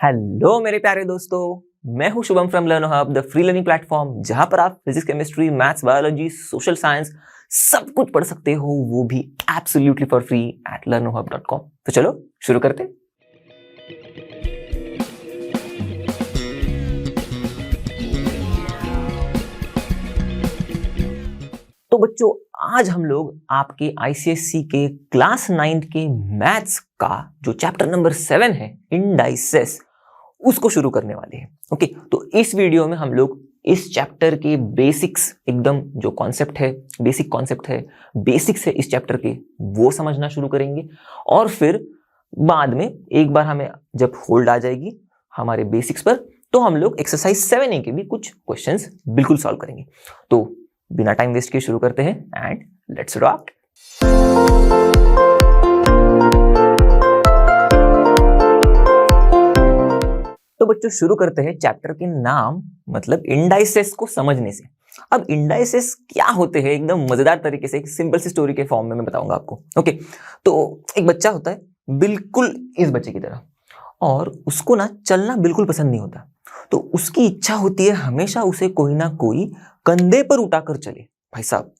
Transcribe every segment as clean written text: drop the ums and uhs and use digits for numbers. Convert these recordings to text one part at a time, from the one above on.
Hello मेरे प्यारे दोस्तों, मैं हूं Shubham from learn hub, the free learning platform जहां पर आप physics, chemistry, maths, biology, social science सब कुछ पढ़ सकते हो, वो भी absolutely for free at learnohub.com। तो चलो शुरू करते हैं। तो बच्चों, आज हम लोग आपके आईसीएससी के क्लास 9 के मैथ्स का जो चैप्टर नंबर 7 है, इंडाइसेस, उसको शुरू करने वाले हैं। ओके, तो इस वीडियो में हम लोग इस चैप्टर के बेसिक्स, एकदम जो कॉन्सेप्ट है, बेसिक कॉन्सेप्ट है, बेसिक्स है इस चैप्टर के, वो समझना शुरू करेंगे। और फिर बाद में एक बार हमें जब होल्ड आ जाएगी हमारे बेसिक्स पर, तो हम लोग एक्सरसाइज 7A के भी कुछ क्वेश्चंस बिल्कुल सॉल्व करेंगे। तो बिना टाइम वेस्ट किए शुरू करते हैं एंड लेट्स रॉक। तो बच्चों शुरू करते हैं चैप्टर के नाम मतलब इंडाइसेस को समझने से। अब इंडाइसेस क्या होते हैं, एकदम मजेदार तरीके से एक सिंपल सी स्टोरी के फॉर्म में मैं बताऊंगा आपको। ओके, तो एक बच्चा होता है बिल्कुल इस बच्चे की तरह, और उसको ना चलना बिल्कुल पसंद नहीं होता। तो उसकी इच्छा होती है हमेशा उसे कोई ना कोई कंधे पर उठाकर चले। भाई साहब,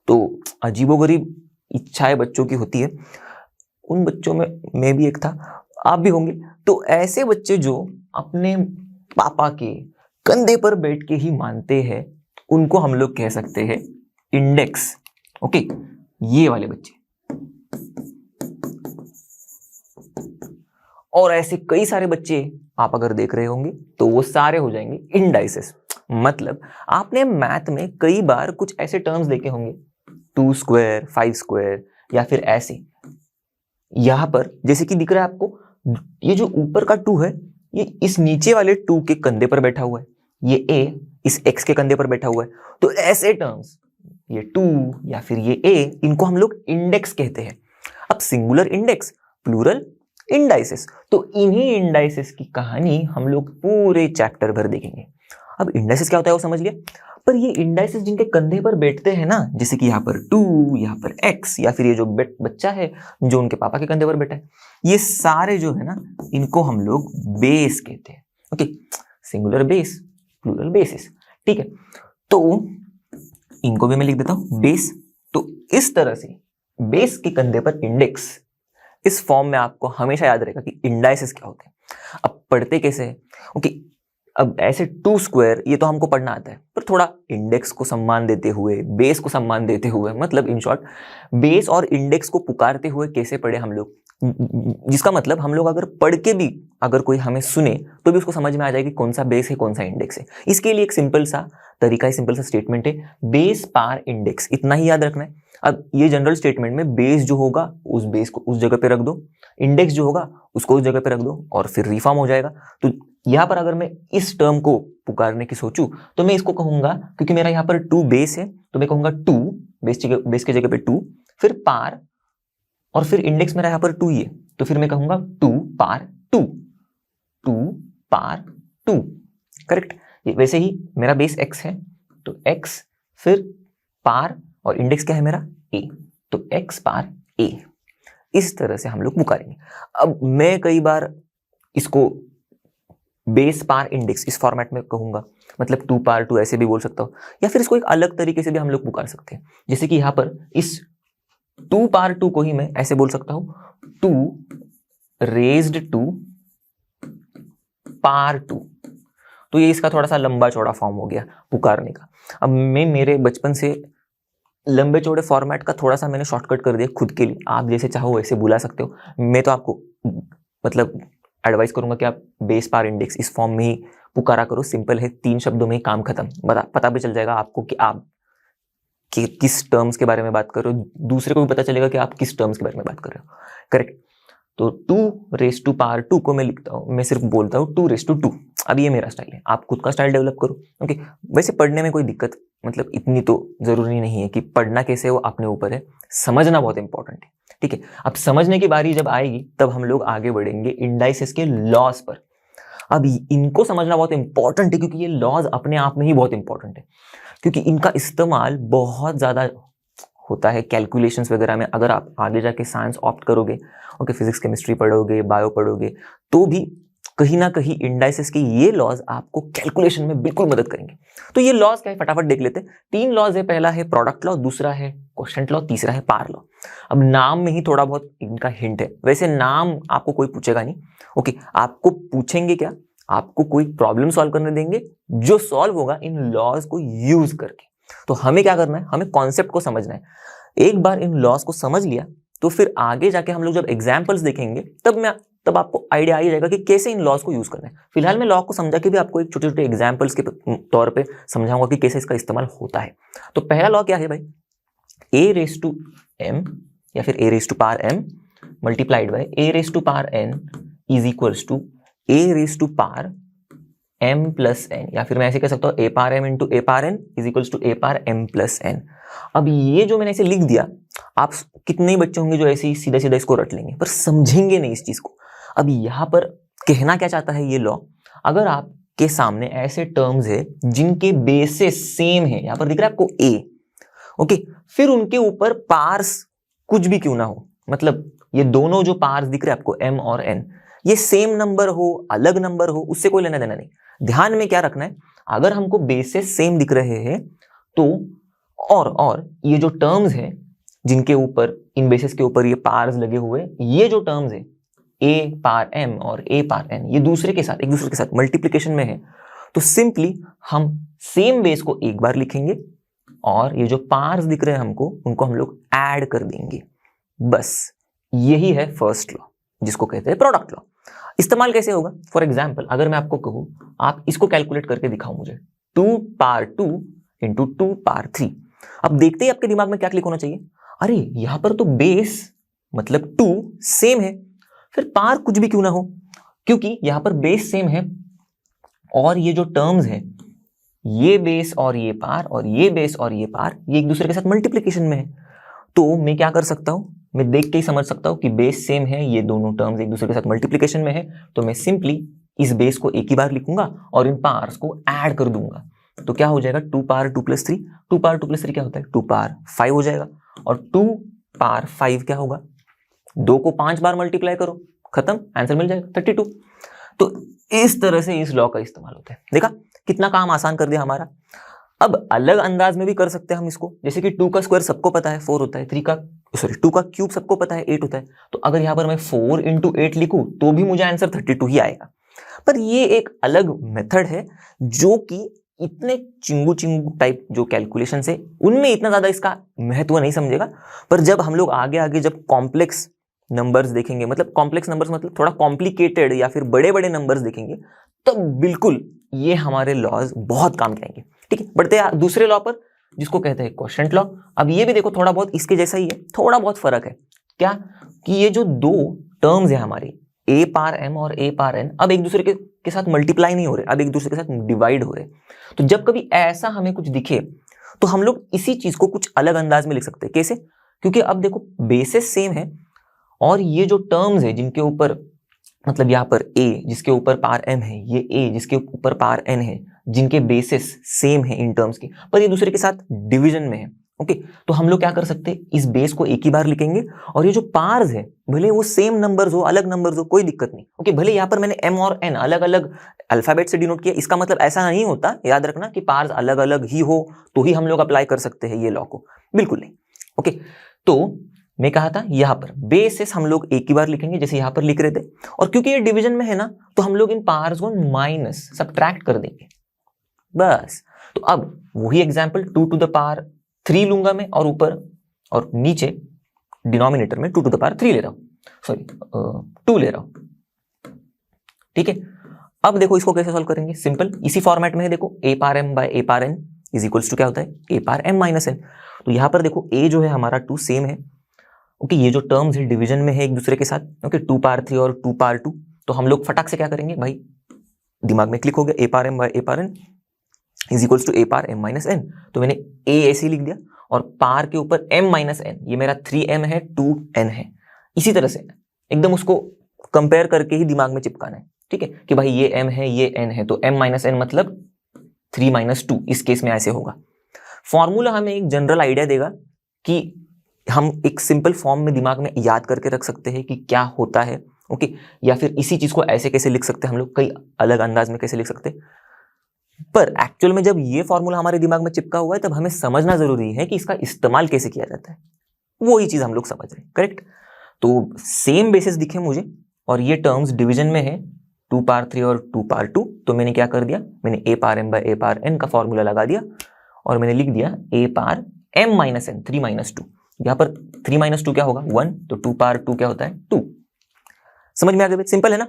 तो अजीबोगरीब इच्छाएं बच्चों की होती है। उन बच्चों में मैं भी एक था, आप भी होंगे। तो ऐसे बच्चे जो अपने पापा के कंधे पर बैठ के ही मानते हैं, उनको हम लोग कह सकते हैं इंडेक्स। ओके, ये वाले बच्चे। और ऐसे कई सारे बच्चे आप अगर देख रहे होंगे तो वो सारे हो जाएंगे इंडाइसेस। मतलब आपने मैथ में कई बार कुछ ऐसे टर्म्स देखे होंगे, 2 स्क्वायर, 5 स्क्वायर, या फिर ऐसे। यहां पर जैसे कि दिख रहा है आपको, ये जो ऊपर का 2 है, ये इस नीचे वाले 2 के कंधे पर बैठा हुआ है, ये a इस x के कंधे पर बैठा हुआ है। तो ऐसे टर्म्स, ये 2 या फिर ये a, इनको हम लोग इंडेक्स कहते हैं। अब सिंगुलर इंडेक्स, प्लूरल इंडाइसेस, तो इन्हीं इंडाइसेस की कहानी हम लोग पूरे चैप्टर भर देखेंगे। अब इंडाइसेस क्या होता है वो समझ लिया, पर ये इंडाइसेस जिनके कंधे पर बैठते हैं ना, जैसे कि यहाँ पर 2, यहाँ पर x, या फिर ये जो बच्चा है जो उनके पापा के कंधे पर बैठा है, ये सारे जो है ना, इनको हम लोग बेस कहते हैं। Okay, singular base, plural basis. ठीक है, तो इनको भी मैं लिख देता हूं बेस। तो इस तरह से बेस के कंधे पर इंडेक्स, इस फॉर्म में आपको हमेशा याद रहेगा कि इंडाइसेस क्या होते हैं। अब पढ़ते कैसे हैं? ओके, अब ऐसे 2 स्क्वायर ये तो हमको पढ़ना आता है, पर थोड़ा इंडेक्स को सम्मान देते हुए, बेस को सम्मान देते हुए, मतलब इन शॉर्ट बेस और इंडेक्स को पुकारते हुए कैसे पढ़े हम लोग, जिसका मतलब हम लोग अगर पढ़ के भी अगर कोई हमें सुने तो भी उसको समझ में आ जाएगी कौन सा बेस है कौन सा इंडेक्स है। इसके लिए एक सिंपल सा तरीका है, सिंपल सा स्टेटमेंट है, बेस पार इंडेक्स, इतना ही याद रखना है। अब ये जनरल स्टेटमेंट में बेस जो होगा उस बेस को उस जगह पे रख दो, इंडेक्स जो होगा उसको उस जगह पे रख दो, और फिर रिफॉर्म हो जाएगा। तो यहाँ पर अगर मैं इस टर्म को पुकारने की सोचूं तो मैं इसको कहूंगा, क्योंकि मेरा यहाँ पर 2 बेस है, तो मैं कहूंगा 2 बेस के जगह पे 2, फिर पार, और फिर इंडेक्स मेरा यहाँ पर 2 ही है, तो फिर मैं कहूंगा 2 पार 2, 2 पार 2। करेक्ट। वैसे ही मेरा बेस x है, तो x, फिर पार, और इंडेक्स क्या है मेरा a, तो x पार a। इस तरह से हम लोग पुकारेंगे। अब मैं कई बार इसको बेस पार इंडेक्स इस फॉर्मेट में कहूंगा, मतलब 2 पार 2 ऐसे भी बोल सकता हूं, या फिर इसको एक अलग तरीके से भी हम लोग पुकार सकते हैं। जैसे कि यहां पर इस 2 पार 2 को ही मैं ऐसे बोल सकता हूं, 2 रेज्ड 2 पार 2। तो ये इसका थोड़ा सा लंबा चौड़ा फॉर्म हो गया पुकारने का। अब मैं मेरे बचपन से लंबे चौड़े फॉर्मेट का थोड़ा सा मैंने शॉर्टकट कर दिया खुद के लिए, आप जैसे चाहो वैसे बुला सकते हो। मैं तो आपको मतलब एडवाइस करूंगा कि आप बेस पार इंडेक्स इस फॉर्म में ही पुकारा करो, सिंपल है, 3 शब्दों में ही काम खत्म। पता भी चल जाएगा आपको कि आप किस टर्म्स के बारे में बात कर रहे हो, दूसरे को भी पता चलेगा कि आप किस टर्म्स के बारे में बात कर रहे हो। करेक्ट। तो 2 रेस टू पावर 2 को मैं लिखता हूँ, मैं सिर्फ बोलता हूँ 2 रेस टू 2। अब ये मेरा स्टाइल है, आप खुद का स्टाइल डेवलप करो। ओके, वैसे पढ़ने में कोई दिक्कत मतलब इतनी तो जरूरी नहीं है, कि पढ़ना कैसे है वो अपने ऊपर है, समझना बहुत इंपॉर्टेंट है। ठीक है, अब समझने की बारी जब आएगी तब हम लोग आगे बढ़ेंगे इंडाइसेस के लॉज पर। अब इनको समझना बहुत इंपॉर्टेंट है, क्योंकि ये लॉज अपने आप में ही बहुत इंपॉर्टेंट है, क्योंकि इनका इस्तेमाल बहुत ज्यादा होता है कैलकुलेशंस वगैरह में। अगर आप आगे जाके साइंस ऑप्ट करोगे, ओके, फिजिक्स केमिस्ट्री पढ़ोगे, बायो पढ़ोगे, तो भी कहीं ना कहीं इंडाइसेस के ये लॉज आपको कैलकुलेशन में बिल्कुल मदद करेंगे। तो ये लॉज क्या है फटाफट देख लेते हैं। 3 लॉज है, पहला है प्रोडक्ट लॉ, दूसरा है क्वोशंट लॉ, तीसरा है पार लॉ। अब नाम में ही थोड़ा बहुत इनका हिंट है, वैसे नाम आपको कोई पूछेगा नहीं। ओके, आपको पूछेंगे क्या, आपको कोई प्रॉब्लम सॉल्व करने देंगे जो सॉल्व होगा इन लॉज को यूज करके। तो हमें क्या करना है, हमें कॉन्सेप्ट को समझना है। एक बार इन लॉज को समझ लिया तो फिर आगे जाके हम लोग जब एग्जाम्पल्स देखेंगे तब आपको आइडिया आ ही जाएगा कि कैसे इन लॉज को यूज करना है। फिलहाल मैं लॉ को समझा के भी आपको एक छोटे छोटे एग्जाम्पल्स के तौर पे समझाऊंगा कि कैसे इसका इस्तेमाल होता है। तो पहला लॉ क्या है भाई, a रेस टू m या फिर a raise to power m multiplied by a raise to power n is equals to a raise to power m plus n, या फिर मैं ऐसे कह सकता हूँ a power m into a power n is equals to a power m plus n। अब ये जो मैंने ऐसे लिख दिया, आप कितने ही बच्चे होंगे जो ऐसे ही सीधा सीधा इसको रट लेंगे पर समझेंगे नहीं इस चीज को। अब यहाँ पर कहना क्या चाहता है ये लॉ, अगर आपके सामने ऐसे टर्म्स है जिनके बेसिस सेम है, यहाँ पर दिख रहा है आपको a, ओके, फिर उनके ऊपर पार्स कुछ भी क्यों ना हो, मतलब ये दोनों जो पार्स दिख रहे हैं आपको m और n, ये सेम नंबर हो अलग नंबर हो उससे कोई लेना देना नहीं। ध्यान में क्या रखना है, अगर हमको बेसिस सेम दिख रहे हैं तो और ये जो टर्म्स है जिनके ऊपर इन बेसिस के ऊपर ये पार्स लगे हुए, ये जो टर्म्स है a पावर m और a पावर n, ये एक दूसरे के साथ मल्टीप्लिकेशन में है, तो सिंपली हम सेम बेस को एक बार लिखेंगे और ये जो पार्स दिख रहे हैं हमको उनको हम लोग ऐड कर देंगे। बस यही है फर्स्ट लॉ जिसको कहते हैं प्रोडक्ट लॉ। इस्तेमाल कैसे होगा, फॉर एग्जाम्पल अगर मैं आपको कहूं आप इसको कैलकुलेट करके दिखाओ मुझे, 2 पावर 2 इंटू 2 पावर 3। अब देखते ही आपके दिमाग में क्या क्लिक होना चाहिए, अरे यहां पर तो बेस मतलब 2 सेम है, फिर पार कुछ भी क्यों ना हो, क्योंकि यहां पर बेस सेम है और ये जो टर्म्स है ये बेस और ये पार और ये बेस और ये पार ये एक दूसरे के साथ मल्टीप्लिकेशन में है। तो मैं क्या कर सकता हूं, मैं देख के ही समझ सकता हूं कि बेस सेम है, ये दोनों टर्म्स एक दूसरे के साथ मल्टीप्लिकेशन में है, तो मैं सिंपली इस बेस को एक ही बार लिखूंगा और इन पार्स को ऐड कर दूंगा। तो क्या हो जाएगा, 2 पावर 2 प्लस 3, 2 पावर 2 प्लस 3 क्या होता है 2 पावर 5 हो जाएगा, और 2 पावर 5 क्या होगा, 2 को 5 बार मल्टीप्लाई करो, खत्म, आंसर मिल जाएगा 32। तो इस तरह से इस लॉ का इस्तेमाल होता है। देखा कितना काम आसान कर दिया हमारा। अब अलग अंदाज में भी कर सकते हैं हम इसको, जैसे कि 2 का स्क्वायर सबको पता है 4 होता है, 2 का क्यूब सबको पता है 8 होता है, तो अगर यहाँ पर मैं 4 इंटू 8 लिखूं तो भी मुझे आंसर 32 ही आएगा। पर ये एक अलग मेथड है जो कि इतने चिंगू टाइप जो कैलकुलेशन है उनमें इतना ज्यादा इसका महत्व नहीं समझेगा, पर जब हम लोग आगे जब कॉम्प्लेक्स नंबर्स देखेंगे, मतलब कॉम्प्लेक्स नंबर्स मतलब थोड़ा कॉम्प्लिकेटेड या फिर बड़े बड़े नंबर्स देखेंगे, तब बिल्कुल ये हमारे लॉज बहुत काम के आएंगे। ठीक है, बढ़ते हैं दूसरे लॉ पर जिसको कहते हैं क्वोशंट लॉ। अब ये भी देखो थोड़ा बहुत इसके जैसा ही है, थोड़ा बहुत फर्क है क्या, कि ये जो दो टर्म्स है हमारी a पावर m और a पावर n, अब एक दूसरे के साथ मल्टीप्लाई नहीं हो रहे, अब एक दूसरे के साथ डिवाइड हो रहे। तो जब कभी ऐसा हमें कुछ दिखे तो हम लोग इसी चीज को कुछ अलग अंदाज में लिख सकते हैं। कैसे, क्योंकि अब देखो बेसिस सेम है और ये जो टर्म्स है जिनके ऊपर, मतलब यहाँ पर a जिसके ऊपर पावर m है, ये a जिसके ऊपर पावर n है, जिनके बेसिस सेम है इन टर्म्स की, पर ये दूसरे के साथ डिवीजन में है। ओके, तो हम लोग क्या कर सकते हैं, इस बेस को एक ही बार लिखेंगे और ये जो पार्स है भले वो सेम नंबर्स हो अलग नंबर्स हो कोई दिक्कत नहीं। ओके, भले यहाँ पर मैंने m और n अलग अलग अल्फाबेट से डिनोट किया, इसका मतलब ऐसा नहीं होता, याद रखना कि पार्स अलग अलग ही हो तो ही हम लोग अप्लाई कर सकते हैं ये लॉ को, बिल्कुल नहीं। ओके, तो मैं कहा था यहाँ पर बेसिस हम लोग एक ही बार लिखेंगे जैसे यहाँ पर लिख रहे थे, और क्योंकि ये डिवीजन में है ना तो हम लोग इन पार्स को माइनस सबट्रैक्ट कर देंगे बस। तो अब वही एग्जांपल 2 टू द पावर 3 लूंगा मैं, और ऊपर और नीचे डिनोमिनेटर में 2 टू द पावर 3 ले रहा हूं, सॉरी 2 ले रहा हूं। ठीक है, अब देखो इसको कैसे सॉल्व करेंगे, सिंपल इसी फॉर्मेट में है। देखो a power m by a power n is equals to क्या होता है a power m minus n। तो यहाँ पर देखो a जो है हमारा 2 सेम है। ओके, ये जो टर्म्स है डिवीजन में है एक दूसरे के साथ। ओके, 2 पावर 3 और 2 पावर 2, तो हम लोग फटाक से क्या करेंगे भाई, दिमाग में क्लिक हो गया, a power m by a power n is equals to a power m minus n। तो मैंने a ऐसे लिख दिया और पार के ऊपर m माइनस n, ये मेरा 3m है 2n है। इसी तरह से एकदम उसको कंपेयर करके ही दिमाग में चिपकाना है। ठीक है, कि भाई ये m है ये n है, तो m माइनस n मतलब 3 माइनस 2, इस केस में ऐसे होगा। फॉर्मूला हमें एक जनरल आइडिया देगा कि हम एक सिंपल फॉर्म में दिमाग में याद करके रख सकते हैं कि क्या होता है ओके, या फिर इसी चीज को ऐसे कैसे लिख सकते हैं हम लोग, कई अलग अंदाज में कैसे लिख सकते हैं। पर एक्चुअल में जब ये फॉर्मूला हमारे दिमाग में चिपका हुआ है तब हमें समझना जरूरी है कि इसका इस्तेमाल कैसे किया जाता है, वही चीज हम लोग समझ रहे हैं, करेक्ट। तो सेम बेसिस दिखे मुझे और ये टर्म्स डिवीजन में है 2 पावर 3 और 2 पावर 2, तो मैंने क्या कर दिया, मैंने a power m by a power n का फॉर्मूला लगा दिया और मैंने लिख दिया a power m minus n 3 minus 2। यहाँ पर 3 माइनस 2 क्या होगा 1, तो 2 पावर 2 क्या होता है 2। समझ में आ गया, सिंपल है ना।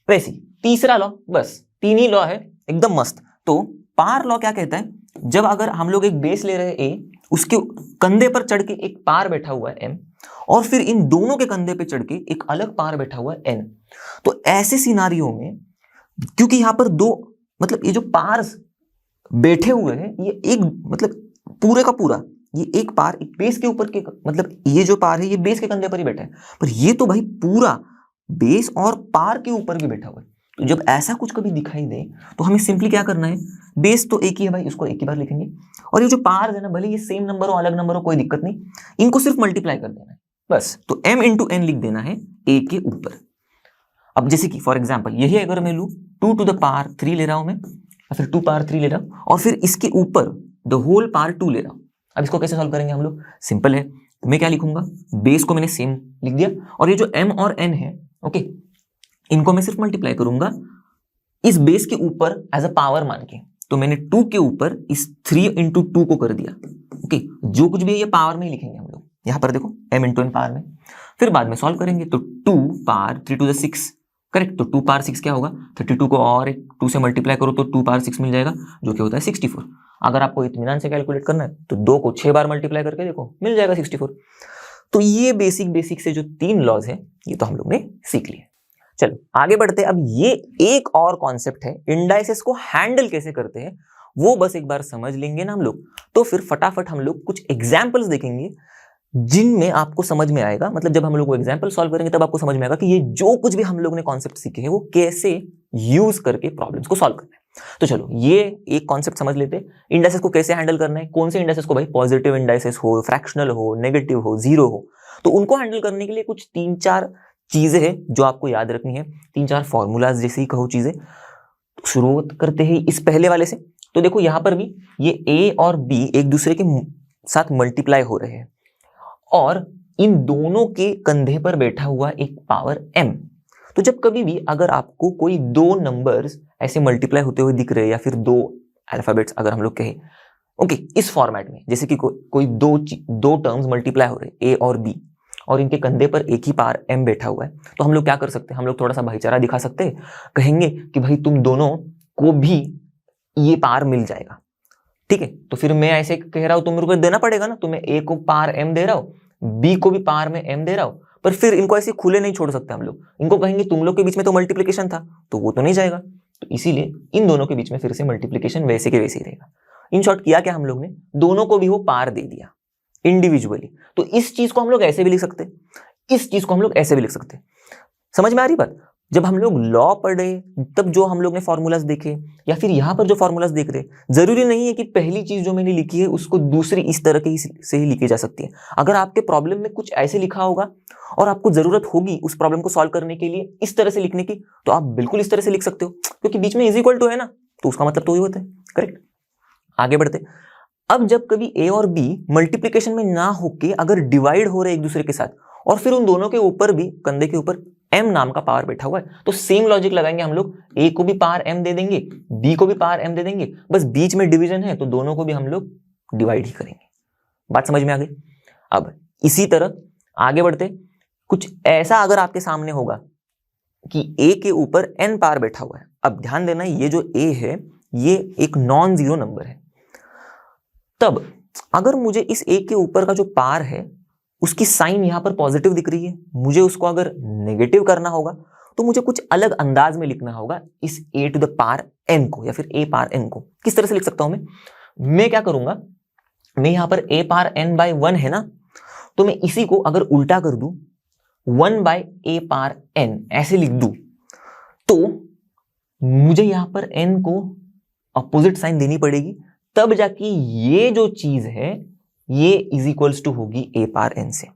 वैसे तीसरा लॉ, बस 3 ही लॉ है, एकदम मस्त। तो पार लॉ क्या कहता है, जब अगर हम लोग एक बेस ले रहे हैं a, उसके कंधे पर चढ़ के एक पार बैठा हुआ है m, और फिर इन दोनों के कंधे पे चढ़ के एक अलग पार बैठा हुआ है n, तो ऐसे सिनारियों में क्योंकि यहां पर दो मतलब ये जो पार्स बैठे हुए हैं ये एक मतलब पूरे का पूरा ये एक पार एक बेस के ऊपर के मतलब ये जो पार है ये बेस के कंधे पर ही बैठा है, पर ये तो भाई पूरा बेस और पार के ऊपर भी बैठा हुआ है। तो जब ऐसा कुछ कभी दिखाई दे तो हमें सिंपली क्या करना है, बेस तो एक ही है भाई, उसको एक ही बार लिखेंगे, और ये जो पार्स है ना भले ये सेम नंबर हो अलग नंबर हो कोई दिक्कत नहीं, इनको सिर्फ मल्टीप्लाई कर देना है बस। तो m इंटू n लिख देना है a के ऊपर। अब जैसे कि फॉर एग्जाम्पल यही अगर मैं लू 2 टू द पावर 3 ले रहा हूं मैं, या फिर 2 पावर 3 ले रहा हूं और फिर इसके ऊपर द होल पावर 2 ले रहा हूं। अब इसको कैसे सॉल्व करेंगे हम लोग, सिंपल है, मैं क्या लिखूंगा, बेस को मैंने सेम लिख दिया और ये जो m और n है ओके, इनको मैं सिर्फ मल्टीप्लाई करूंगा इस बेस के ऊपर एज अ पावर मान के। तो मैंने 2 के ऊपर इस 3 इंटू 2 को कर दिया ओके, जो कुछ भी है ये पावर में ही लिखेंगे हम लोग, यहां पर देखो m इंटू n पावर में, फिर बाद में सॉल्व करेंगे तो 2 पावर 3 टू द 6 करेक्ट, तो 2 पावर 6 क्या होगा, 32 को और एक 2 से मल्टीप्लाई करो तो 2 पावर 6 मिल जाएगा जो कि होता है 64। अगर आपको इत्मीनान से कैलकुलेट करना है तो 2 को 6 बार मल्टीप्लाई करके देखो मिल जाएगा 64। तो ये बेसिक से जो 3 लॉज है ये तो हम लोग ने सीख लिए। चलो आगे बढ़ते हैं। अब ये एक और कॉन्सेप्ट है, इंडाइसेस को हैंडल कैसे करते हैं वो बस एक बार समझ लेंगे ना हम लोग, तो फिर फटाफट हम लोग कुछ एग्जाम्पल्स देखेंगे जिनमें आपको समझ में आएगा, मतलब जब हम लोग वो एग्जाम्पल सॉल्व करेंगे तब आपको समझ में आएगा कि ये जो कुछ भी हम लोग ने कॉन्सेप्ट सीखे हैं वो कैसे यूज करके प्रॉब्लम्स को सॉल्व करना है। तो चलो ये एक कॉन्सेप्ट समझ लेते हैं, इंडाइसेस को कैसे हैंडल करना है, कौन से इंडाइसेस को भाई पॉजिटिव इंडाइसेस हो, फ्रैक्शनल हो, नेगेटिव हो, जीरो हो, तो उनको हैंडल करने के लिए कुछ 3-4 चीजें हैं जो आपको याद रखनी है, 3-4 फॉर्मूलाज जैसे ही कहो चीजें। शुरुआत करते हैं इस पहले वाले से। तो देखो यहां पर भी ये a और b एक दूसरे के साथ मल्टीप्लाई हो रहे हैं और इन दोनों के कंधे पर बैठा हुआ एक पावर m। तो जब कभी भी अगर आपको कोई 2 नंबर्स ऐसे मल्टीप्लाई होते हुए दिख रहे हैं या फिर 2 अल्फाबेट्स अगर हम लोग कहें ओके इस फॉर्मेट में, जैसे कि कोई दो टर्म्स मल्टीप्लाई हो रहे a और b और इनके कंधे पर एक ही पावर m बैठा हुआ है, तो हम लोग क्या कर सकते हैं, हम लोग थोड़ा सा भाईचारा दिखा सकते हैं, कहेंगे कि भाई तुम दोनों को भी ये पावर मिल जाएगा, ठीक है। तो फिर मैं ऐसे कह रहा हूं तो मेरे को देना पड़ेगा ना, तो मैं a को पावर m दे रहा हूं, b को भी पावर में m दे रहा हूं, पर फिर इनको ऐसे खुले नहीं छोड़ सकते हम लोग, इनको कहेंगे तुम लोग के बीच में तो मल्टीप्लिकेशन था तो वो तो नहीं जाएगा, तो इसीलिए इन दोनों के बीच में फिर से मल्टीप्लिकेशन वैसे के वैसे ही रहेगा। इन शॉर्ट किया क्या हम लोग ने, दोनों को भी वो पावर दे दिया इंडिविजुअली। तो इस चीज को हम लोग ऐसे भी लिख सकते, इस चीज को हम लोग ऐसे भी लिख सकते। समझ में आ रही बात, जब हम लोग लॉ पढ़े तब जो हम लोग ने फॉर्मूलाज देखे या फिर यहां पर जो फॉर्मूलाज देख रहे, जरूरी नहीं है कि पहली चीज जो मैंने लिखी है उसको दूसरी इस तरह के से ही लिखी जा सकती है। अगर आपके प्रॉब्लम में कुछ ऐसे लिखा होगा और आपको जरूरत होगी उस प्रॉब्लम को सॉल्व करने के लिए इस तरह से लिखने की, तो आप बिल्कुल इस तरह से लिख सकते हो, क्योंकि बीच में इज इक्वल टू है ना, तो उसका मतलब तो ही होता है, करेक्ट। आगे बढ़ते। अब जब कभी a और b मल्टीप्लिकेशन में ना होके अगर डिवाइड हो रहे एक दूसरे के साथ और फिर उन दोनों के ऊपर भी कंधे के ऊपर m नाम का पावर बैठा हुआ है, तो सेम लॉजिक लगाएंगे हम लोग, a को भी पावर m दे देंगे, b को भी पावर m दे देंगे, बस बीच में डिवीजन है तो दोनों को भी हम लोग डिवाइड ही करेंगे। बात समझ में आ गई। अब इसी तरह आगे बढ़ते, कुछ ऐसा अगर आपके सामने होगा कि a के ऊपर n पावर बैठा हुआ है। अब ध्यान देना ये जो a है ये एक नॉन जीरो नंबर है, तब अगर मुझे इस a के ऊपर का जो पावर है उसकी साइन यहां पर पॉजिटिव दिख रही है, मुझे उसको अगर नेगेटिव करना होगा तो मुझे कुछ अलग अंदाज में लिखना होगा इस a to the power n को, या फिर a पावर n को किस तरह से लिख सकता हूं मैं क्या करूंगा, मैं यहां पर a पावर n बाय 1 है ना, तो मैं इसी को अगर उल्टा कर दूं 1 बाय a पावर n ऐसे लिख दूं, तो मुझे यहां पर n को अपोजिट साइन देनी पड़ेगी, तब जाके ये जो चीज है ये इज इक्वल्स टू होगी a पावर n से।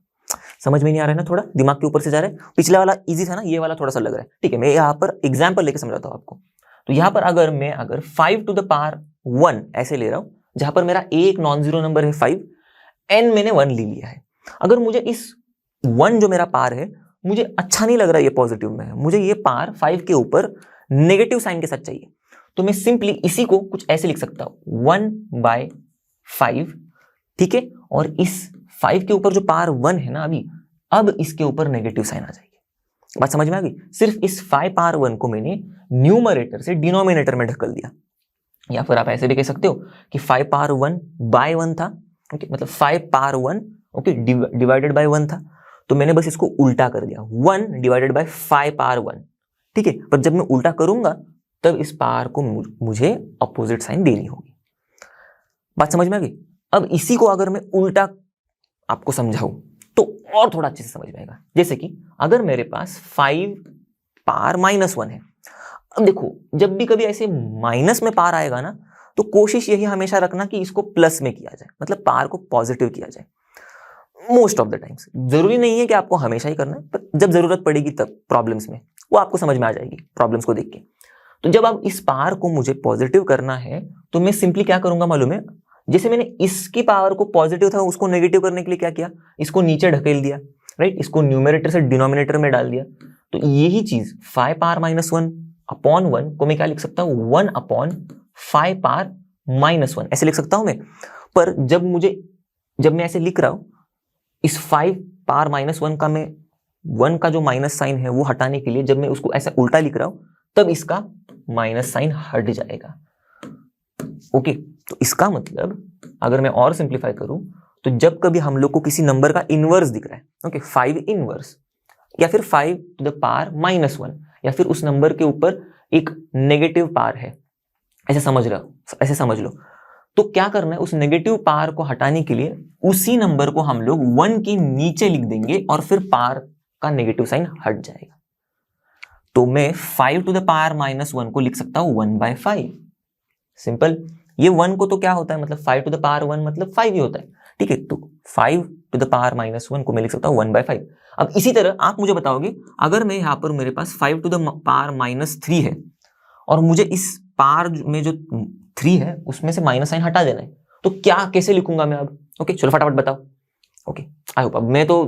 समझ में नहीं आ रहा है ना, थोड़ा दिमाग के ऊपर से जा रहा है। पिछला वाला इजी था ना, ये वाला थोड़ा सा लग रहा है। ठीक है, मैं यहाँ पर एग्जाम्पल लेके समझाता हूँ आपको। तो यहाँ पर अगर मैं 5 टू द पावर 1 ऐसे ले रहा हूँ, जहां पर मेरा एक नॉन जीरो नंबर है 5, n मैंने 1 ले लिया है। अगर मुझे इस 1 जो मेरा पार है, मुझे अच्छा नहीं लग रहा ये पॉजिटिव में है, मुझे ये पार 5 के ऊपर नेगेटिव साइन के साथ चाहिए, तो मैं सिंपली इसी को कुछ ऐसे लिख सकता हूं 1/5। ठीक है, और इस 5 के ऊपर जो पार 1 है ना अभी, अब इसके ऊपर नेगेटिव साइन आ जाएगी। बात समझ में आ गई? सिर्फ इस 5 पावर 1 को मैंने न्यूमरेटर से डिनोमिनेटर में ढकल दिया। या फिर आप ऐसे भी कह सकते हो कि 5 पावर 1/1 था। ओके, मतलब 5 पावर 1 ओके डिवाइडेड बाय 1 था, तो मैंने बस इसको उल्टा कर दिया 1 डिवाइडेड बाय 5 पावर 1। ठीक है, पर जब मैं उल्टा करूंगा तब इस पावर को मुझे अपोजिट साइन देनी होगी। बात समझ में आ गई? अब इसी को अगर मैं उल्टा आपको समझाऊं तो और थोड़ा अच्छे से समझ में आएगा। जैसे कि अगर मेरे पास 5 पावर -1 है, अब देखो जब भी कभी ऐसे माइनस में पार आएगा ना, तो कोशिश यही हमेशा रखना कि इसको प्लस में किया जाए, मतलब पार को पॉजिटिव किया जाए मोस्ट ऑफ द टाइम्स। जरूरी नहीं है कि आपको हमेशा ही करना है, पर जब जरूरत पड़ेगी तब प्रॉब्लम्स में वो आपको समझ में आ जाएगी प्रॉब्लम्स को देख के। तो जब अब इस पावर को मुझे पॉजिटिव करना है तो मैं सिंपली क्या करूंगा मालूम है? जैसे मैंने इसकी पावर को पॉजिटिव था उसको नेगेटिव करने के लिए क्या किया, इसको नीचे ढकेल दिया, राइट, इसको न्यूमरेटर से डिनोमिनेटर में डाल दिया। तो यही चीज 5 पावर -1 अपॉन 1 को मैं क्या लिख सकता हूं, 1/5 पावर -1 ऐसे लिख सकता हूं मैं। पर जब मैं ऐसे लिख रहा हूं, इस 5 पावर -1 का मैं 1 का जो माइनस साइन है वो हटाने के लिए जब मैं उसको ऐसा उल्टा लिख रहा हूं, तब इसका माइनस साइन हट जाएगा। ओके, तो इसका मतलब अगर मैं और सिंप्लीफाई करूं, तो जब कभी हम लोग को किसी नंबर का इनवर्स दिख रहा है, ओके 5 इनवर्स या फिर 5 टू द पावर -1, या फिर उस नंबर के ऊपर एक नेगेटिव पावर है, ऐसे समझ लो, तो क्या करना है, उस नेगेटिव पावर को हटाने के लिए उसी नंबर को हम लोग 1 के नीचे लिख देंगे और फिर पावर का नेगेटिव साइन हट जाएगा। तो मैं 5 टू द पावर -1 को लिख सकता हूं 1/5। सिंपल। ये 1 को तो क्या होता है, मतलब 5 टू द पावर 1 मतलब 5 ही होता है। ठीक है, तो 5 टू द पावर -1 को मैं लिख सकता हूं 1/5। अब इसी तरह आप मुझे बताओगे, अगर मैं यहां पर मेरे पास 5 टू द पावर -3 है और मुझे इस पावर में जो 3 है उसमें से माइनस साइन हटा देना है, तो क्या कैसे लिखूंगा मैं अब? ओके, चलो फटाफट बताओ। ओके, आई होप अब मैं तो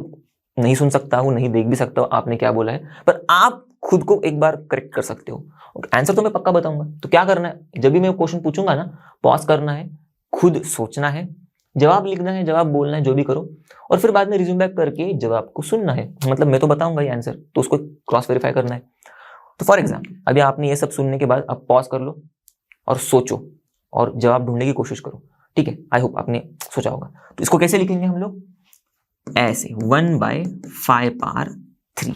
नहीं सुन सकता हूं, नहीं देख भी सकता हूं आपने क्या बोला है, पर आप खुद को एक बार करेक्ट कर सकते हो। आंसर तो मैं पक्का बताऊंगा। तो क्या करना है, जब भी मैं क्वेश्चन पूछूंगा ना, पॉज करना है, खुद सोचना है, जवाब लिखना है, जवाब बोलना है, जो भी करो, और फिर बाद में रिज्यूम बैक करके जवाब को सुनना है। मतलब मैं तो बताऊंगा ये आंसर, तो उसको क्रॉस वेरीफाई करना है। तो फॉर एग्जाम्पल अभी आपने ये सब सुनने के बाद अब पॉज कर लो और सोचो और जवाब ढूंढने की कोशिश करो। ठीक है, आई होप आपने सोचा होगा। तो इसको कैसे लिखेंगे हम लोग? ऐसे 1/5 पावर 3।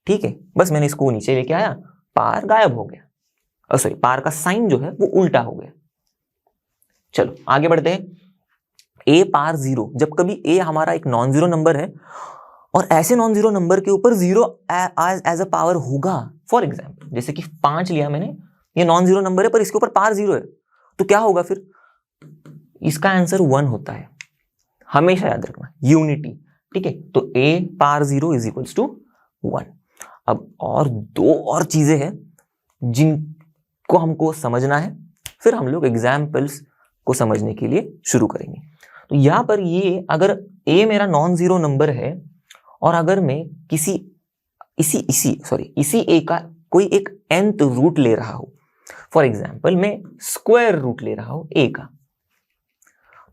ठीक है, बस मैंने इसको नीचे लेके आया, पार गायब हो गया, सॉरी पार का साइन जो है वो उल्टा हो गया। चलो आगे बढ़ते हैं। a पार 0, जब कभी a हमारा एक नॉन जीरो नंबर है और ऐसे नॉन जीरो नंबर के ऊपर 0 एज अ पावर होगा, फॉर एग्जाम्पल जैसे कि 5 लिया मैंने, ये नॉन जीरो नंबर है पर इसके ऊपर पार 0 है, तो क्या होगा फिर? इसका आंसर 1 होता है, हमेशा याद रखना, यूनिटी। ठीक है, तो a power 0 is equals to 1। अब और 2 और चीजें हैं जिनको हमको समझना है, फिर हम लोग एग्जाम्पल्स को समझने के लिए शुरू करेंगे। तो यहां पर ये अगर a मेरा नॉन जीरो नंबर है और अगर मैं इसी a का कोई एक nth रूट ले रहा हूं, फॉर एग्जाम्पल मैं स्क्वायर रूट ले रहा हूं a का,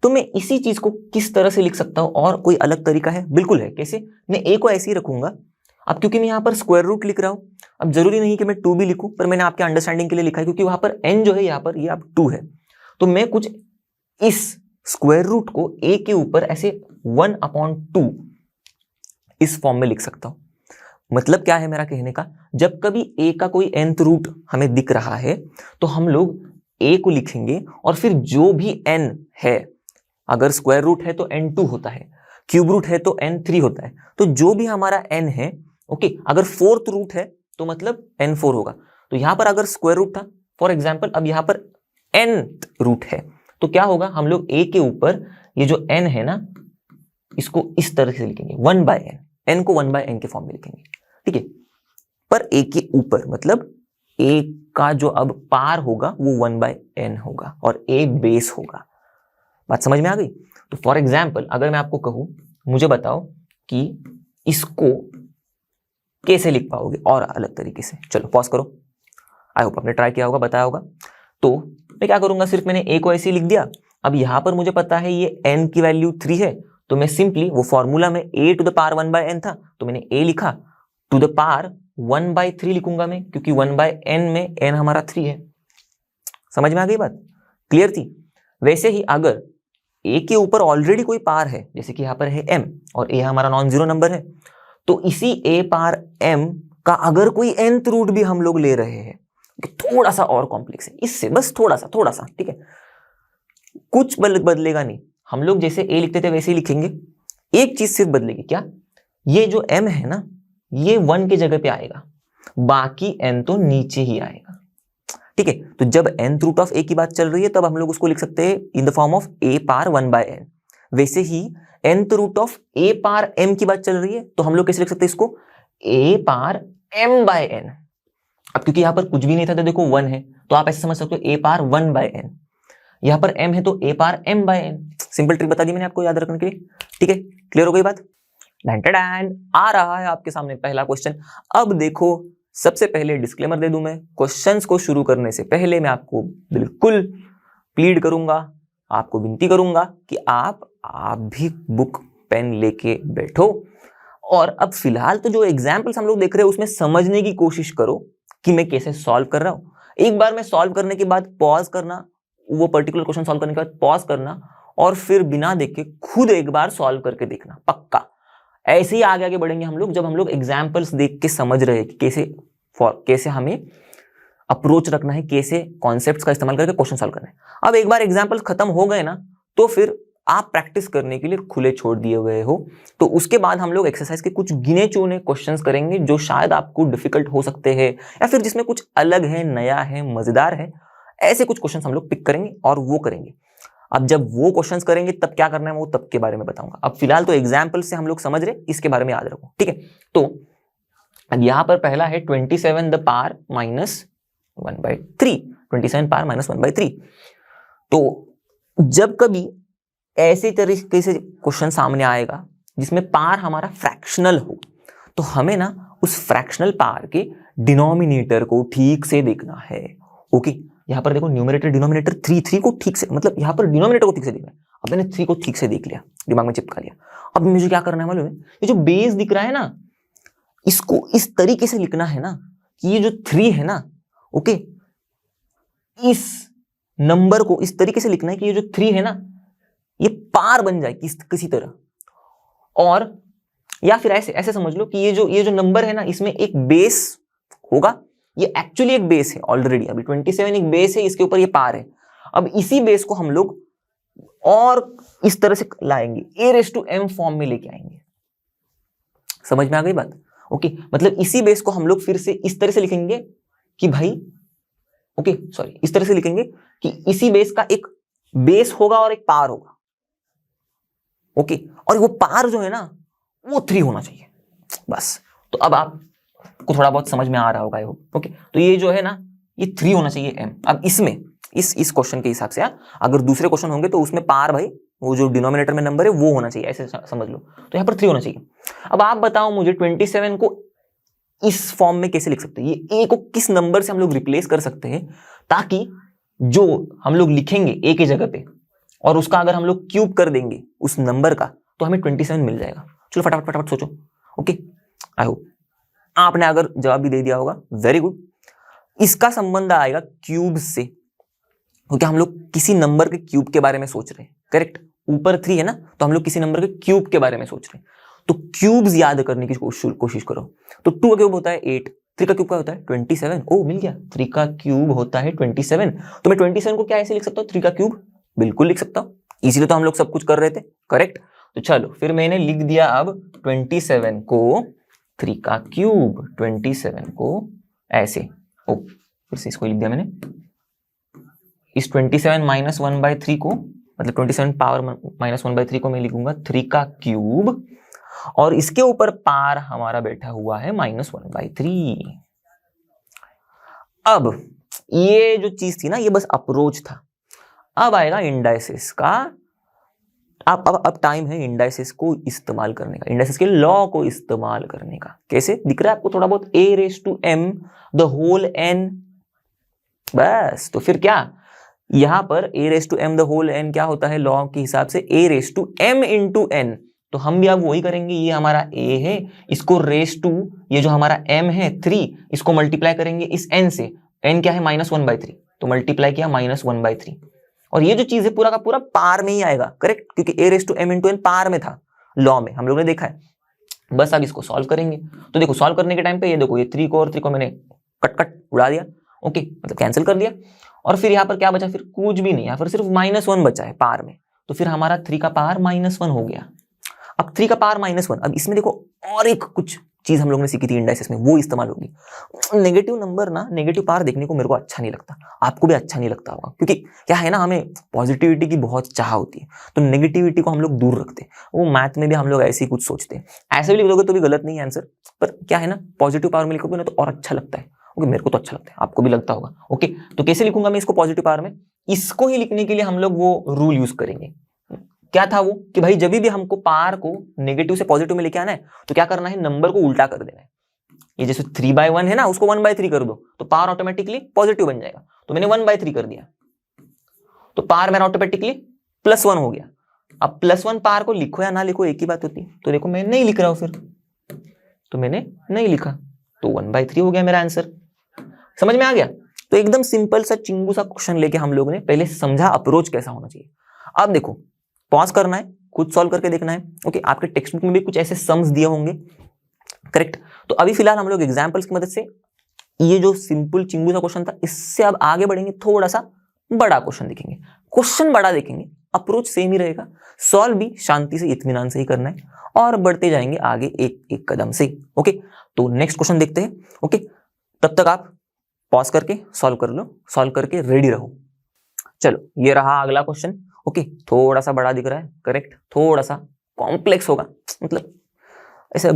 तो मैं इसी चीज को किस तरह से लिख सकता हूं? और कोई अलग तरीका है? बिल्कुल है। कैसे? मैं a को ऐसे ही रखूंगा। अब क्योंकि मैं यहां पर स्क्वायर रूट लिख रहा हूं, अब जरूरी नहीं कि मैं 2 भी लिखूं, पर मैंने आपके अंडरस्टैंडिंग के लिए लिखा है, क्योंकि वहां पर n जो है यहाँ पर ये अब 2 है, तो मैं कुछ इस स्क्वायर रूट को a के ऊपर ऐसे 1/2 इस फॉर्म में लिख सकता हूं। मतलब क्या है मेरा कहने का, जब कभी a का कोई nth रूट हमें दिख रहा है तो हम लोग a को लिखेंगे और फिर जो भी n है, अगर स्क्वायर रूट है तो n2 होता है, क्यूब रूट है तो n3 होता है, तो जो भी हमारा n है, ओके, अगर फोर्थ रूट है तो मतलब n4 होगा। तो यहां पर अगर स्क्वायर रूट था फॉर एग्जाम्पल, अब यहां पर nth रूट है, तो क्या होगा, हम लोग a के ऊपर ये जो n है ना, इसको इस तरह से लिखेंगे 1/n, n को 1/n के फॉर्म में लिखेंगे, ठीक है। पर a के ऊपर मतलब a का जो अब पार होगा वो 1/n होगा और a बेस होगा। बात समझ में आ गई? तो फॉर एग्जाम्पल अगर मैं आपको कहूं मुझे बताओ कि इसको कैसे लिख पाओगे और अलग तरीके से, चलो पॉज करो। आई होप आपने ट्राई किया होगा, बताया होगा। तो मैं क्या करूंगा, सिर्फ मैंने a को ऐसे ही लिख दिया। अब यहां पर मुझे पता है ये n की वैल्यू 3 है, तो मैं सिंपली वो फॉर्मूला में a to the power 1/n था, तो मैंने a लिखा, टू द पावर 1/3 लिखूंगा मैं, क्योंकि 1/n में n हमारा 3 है। समझ में आ गई बात? क्लियर थी? वैसे ही अगर a के ऊपर ऑलरेडी कोई पार है, जैसे कि यहाँ पर है m और a हमारा नॉन जीरो नंबर है, तो इसी a पार m का अगर कोई nth रूट भी हम लोग ले रहे हैं, थोड़ा सा और कॉम्प्लेक्स है इससे, बस थोड़ा सा, ठीक है, कुछ बदलेगा नहीं। हम लोग जैसे a लिखते थे वैसे ही लिखेंगे, एक चीज सिर्फ बदलेगी, क्या? ये जो m है ना, ये 1 की जगह पे आएगा, बाकी n तो नीचे ही आएगा, ठीक है। तो जब nth रूट ऑफ a की बात चल रही है तब हम लोग उसको लिख सकते हैं in the form of a power 1/n। वैसे ही nth root of a power m की बात चल रही है तो हम लोग कैसे लिख सकते हैं इसको, a पार m/n। अब क्योंकि यहां पर कुछ भी नहीं था तो देखो 1 है, तो आप ऐसे समझ सकते हो a पार 1/n, यहां पर m है तो a par m/n। Simple trick बता दी मैंने आपको याद रखने के लिए, ठीक है। क्लियर हो गई बात? आ रहा है आपके सामने पहला क्वेश्चन। अब देखो, सबसे पहले डिस्क्लेमर दे दूं मैं, क्वेश्चंस को शुरू करने से पहले मैं आपको बिल्कुल प्लीड करूंगा, आपको विनती करूंगा कि आप भी बुक पेन लेके बैठो। और अब फिलहाल तो जो एग्जाम्पल्स हम लोग देख रहे हैं उसमें समझने की कोशिश करो कि मैं कैसे सॉल्व कर रहा हूं। एक बार मैं सॉल्व करने के बाद पॉज करना, वो पर्टिकुलर क्वेश्चन सॉल्व करने के बाद पॉज करना और फिर बिना देखे खुद एक बार सॉल्व करके देखना, पक्का। ऐसे ही आगे बढ़ेंगे हम लोग जब हम लोग एग्जाम्पल्स देख के समझ रहे हैं कि कैसे हमें अप्रोच रखना है, कैसे कॉन्सेप्ट्स का इस्तेमाल करके क्वेश्चन सॉल्व करना है। अब एक बार एग्जाम्पल्स खत्म हो गए ना, तो फिर आप प्रैक्टिस करने के लिए खुले छोड़ दिए हुए हो। तो उसके बाद हम लोग एक्सरसाइज के कुछ गिने चुने क्वेश्चंस करेंगे जो शायद आपको डिफिकल्ट हो सकते हैं, या फिर जिसमें कुछ अलग है, नया है, मजेदार है। ऐसे कुछ क्वेश्चंस हम लोग पिक करेंगे और वो करेंगे। अब जब वो क्वेश्चंस करेंगे तब क्या करना है वो तब के बारे में बताऊंगा। अब फिलहाल तो एग्जाम्पल से हम लोग समझ रहे, इसके बारे में याद रखो, ठीक है। तो अब यहां पर पहला है 27 द पावर -1/3, 27 पावर -1/3। तो जब कभी ऐसे तरीके से क्वेश्चन सामने आएगा जिसमें पावर हमारा फ्रैक्शनल हो, तो हमें ना उस फ्रैक्शनल पावर के डिनोमिनेटर को ठीक से देखना है। ओके, यहां पर देखो न्यूमरेटर डिनोमिनेटर 3 को ठीक से, मतलब यहां पर डिनोमिनेटर को ठीक से देखना है। अब मैंने 3 को ठीक से देख लिया, दिमाग में चिपका लिया। अब मुझे क्या करना है मालूम है? ये जो बेस दिख रहा है ना, इसको इस तरीके से लिखना है ना कि ये जो 3 है ना, ओके, इस नंबर को इस तरीके से लिखना है कि ये जो 3 है ना, ये पार बन जाए किसी तरह। और या फिर ऐसे समझ लो कि ये जो नंबर है ना, इसमें एक बेस होगा। ये एक्चुअली एक बेस है ऑलरेडी, अभी 27 एक बेस है, इसके ऊपर ये पार है। अब इसी बेस को हम लोग और इस तरह से लाएंगे, a⁻m फॉर्म में लेके आएंगे। समझ में आ गई बात? ओके, मतलब इसी बेस को हम लोग फिर से इस तरह से लिखेंगे कि भाई, ओके सॉरी, इस तरह से लिखेंगे कि इसी बेस का एक बेस होगा और एक पार होगा। ओके, और वो पार जो है ना वो 3 होना चाहिए, बस। तो अब आपको थोड़ा बहुत समझ में आ रहा होगा, आई होप। ओके, तो ये जो है ना, ये 3 होना चाहिए m। अब इसमें इस क्वेश्चन के हिसाब से अगर दूसरे क्वेश्चन होंगे तो उसमें पार भाई वो जो डिनोमिनेटर में नंबर है वो होना चाहिए, ऐसे समझ लो। तो यहाँ पर 3 होना चाहिए। अब आप बताओ मुझे 27 को इस फॉर्म में कैसे लिख सकते हैं? ये a को किस नंबर से हम लोग रिप्लेस कर सकते हैं ताकि जो हम लोग लिखेंगे a की जगह पे, और उसका अगर हम लोग क्यूब कर देंगे उस नंबर का, तो हमें 27 मिल जाएगा। चलो फटाफट सोचो। ओके, आई होप आपने अगर जवाब भी दे दिया होगा, वेरी गुड। इसका संबंध आएगा क्यूब से, क्योंकि हम लोग किसी नंबर के क्यूब के बारे में सोच रहे हैं, करेक्ट। ऊपर 3 है ना, तो हम लोग किसी नंबर के क्यूब के बारे में सोच रहे हैं। तो क्यूब्स याद करने की कोशिश करो। तो 2 का क्यूब होता है 8, 3 का क्यूब क्या होता है 27। ओ मिल गया, 3 का क्यूब होता है 27। तो मैं 27 को क्या ऐसे लिख सकता हूँ? 3 का क्यूब, बिल्कुल लिख सकता हूँ। इसीलिए तो हम लोग सब कुछ कर रहे थे, करेक्ट। तो चलो फिर मैंने लिख दिया अब 27 को 3 का क्यूब, 27 को ऐसे। फिर से इसको लिख दिया मैंने, इस 27 -1/3 को मतलब 27 पावर -1/3 को मैं लिखूंगा 3 का क्यूब, और इसके ऊपर पार हमारा बैठा हुआ है -1/3। अब ये जो चीज थी ना, ये बस अप्रोच था। अब आएगा इंडाइसिस का। अब टाइम है इंडाइसिस को इस्तेमाल करने का, इंडाइसिस के लॉ को इस्तेमाल करने का। कैसे दिख रहा है आपको थोड़ा बहुत? a⁻m⁴n। बस, तो फिर क्या, यहां पर a⁻m⁴n क्या होता है लॉ के हिसाब से? a⁻m⁴n। तो हम भी अब वही करेंगे। ये हमारा a है, इसको रेस टू, ये जो हमारा m है 3, इसको मल्टीप्लाई करेंगे इस n से। n क्या है? -1/3, तो मल्टीप्लाई किया -1/3। और ये जो चीज है पूरा का पूरा पार में ही आएगा, करेक्ट, क्योंकि a⁻m⁴n पार में था लॉ में, हम लोगों ने देखा है। बस अब इसको सॉल्व करेंगे। तो देखो सॉल्व करने के टाइम पे ये देखो, ये 3 को और 3 को मैंने कट उड़ा दिया, ओके, मतलब कैंसिल कर दिया। और फिर यहाँ पर क्या बचा? फिर कुछ भी नहीं, यहाँ पर सिर्फ -1 बचा है पार में। तो फिर हमारा 3 का पावर -1 हो गया। अब 3 का पावर -1, अब इसमें देखो और एक कुछ चीज हम लोगों ने सीखी थी इंडाइसिस में, वो इस्तेमाल होगी। नेगेटिव नंबर ना, नेगेटिव पावर देखने को मेरे को अच्छा नहीं लगता, आपको भी अच्छा नहीं लगता होगा, क्योंकि क्या है ना, हमें पॉजिटिविटी की बहुत चाह होती है, तो नेगेटिविटी को हम लोग दूर रखते हैं। वो मैथ में भी हम लोग ऐसे ही कुछ सोचते हैं। ऐसे भी लिख दोगे तो भी गलत नहीं है आंसर, पर क्या है ना, पॉजिटिव पावर में लिखोगे ना तो और अच्छा लगता है। ओके, मेरे को तो अच्छा लगता है, आपको भी लगता होगा। ओके, तो कैसे लिखूंगा मैं इसको पॉजिटिव पावर में? इसको ही लिखने के लिए हम लोग वो रूल यूज करेंगे। क्या था वो? कि भाई जब भी हमको पावर को नेगेटिव से पॉजिटिव में लेके आना है तो क्या करना है? नंबर को उल्टा कर देना है। ये जैसे 3/1 है ना, उसको 1/3 कर दो तो पावर ऑटोमेटिकली पॉजिटिव बन जाएगा। तो मैंने 1/3 कर दिया तो पावर मेरा ऑटोमेटिकली +1 हो गया। अब +1 पावर को लिखो या ना लिखो एक ही बात होती है। तो देखो मैं नहीं लिख रहा हूं, फिर तो मैंने नहीं लिखा, तो 1/3 हो गया मेरा आंसर। समझ में आ गया? तो एकदम सिंपल सा चिंगू सा क्वेश्चन लेके हम लोगों ने पहले समझा अप्रोच कैसा होना चाहिए। अब देखो पॉज करना है, खुद सॉल्व करके देखना है। ओके, आपके टेक्स्ट बुक में भी कुछ ऐसे सम्स दिए होंगे, करेक्ट। तो अभी फिलहाल हम लोग एग्जांपल्स की मदद से ये जो सिंपल चिंगू सा क्वेश्चन था, इससे अब आगे बढ़ेंगे, थोड़ा सा बड़ा क्वेश्चन देखेंगे। क्वेश्चन बड़ा देखेंगे, अप्रोच सेम ही रहेगा, सॉल्व भी शांति से इत्मीनान से ही करना है, और बढ़ते जाएंगे आगे एक एक कदम से। ओके, तो नेक्स्ट क्वेश्चन देखते हैं। ओके, तब तक आप पॉज करके सॉल्व कर लो, सॉल्व करके रेडी रहो। चलो, ये रहा अगला क्वेश्चन। ओके, थोड़ा सा बड़ा दिख रहा है, करेक्ट, थोड़ा सा कॉम्प्लेक्स होगा, मतलब ऐसा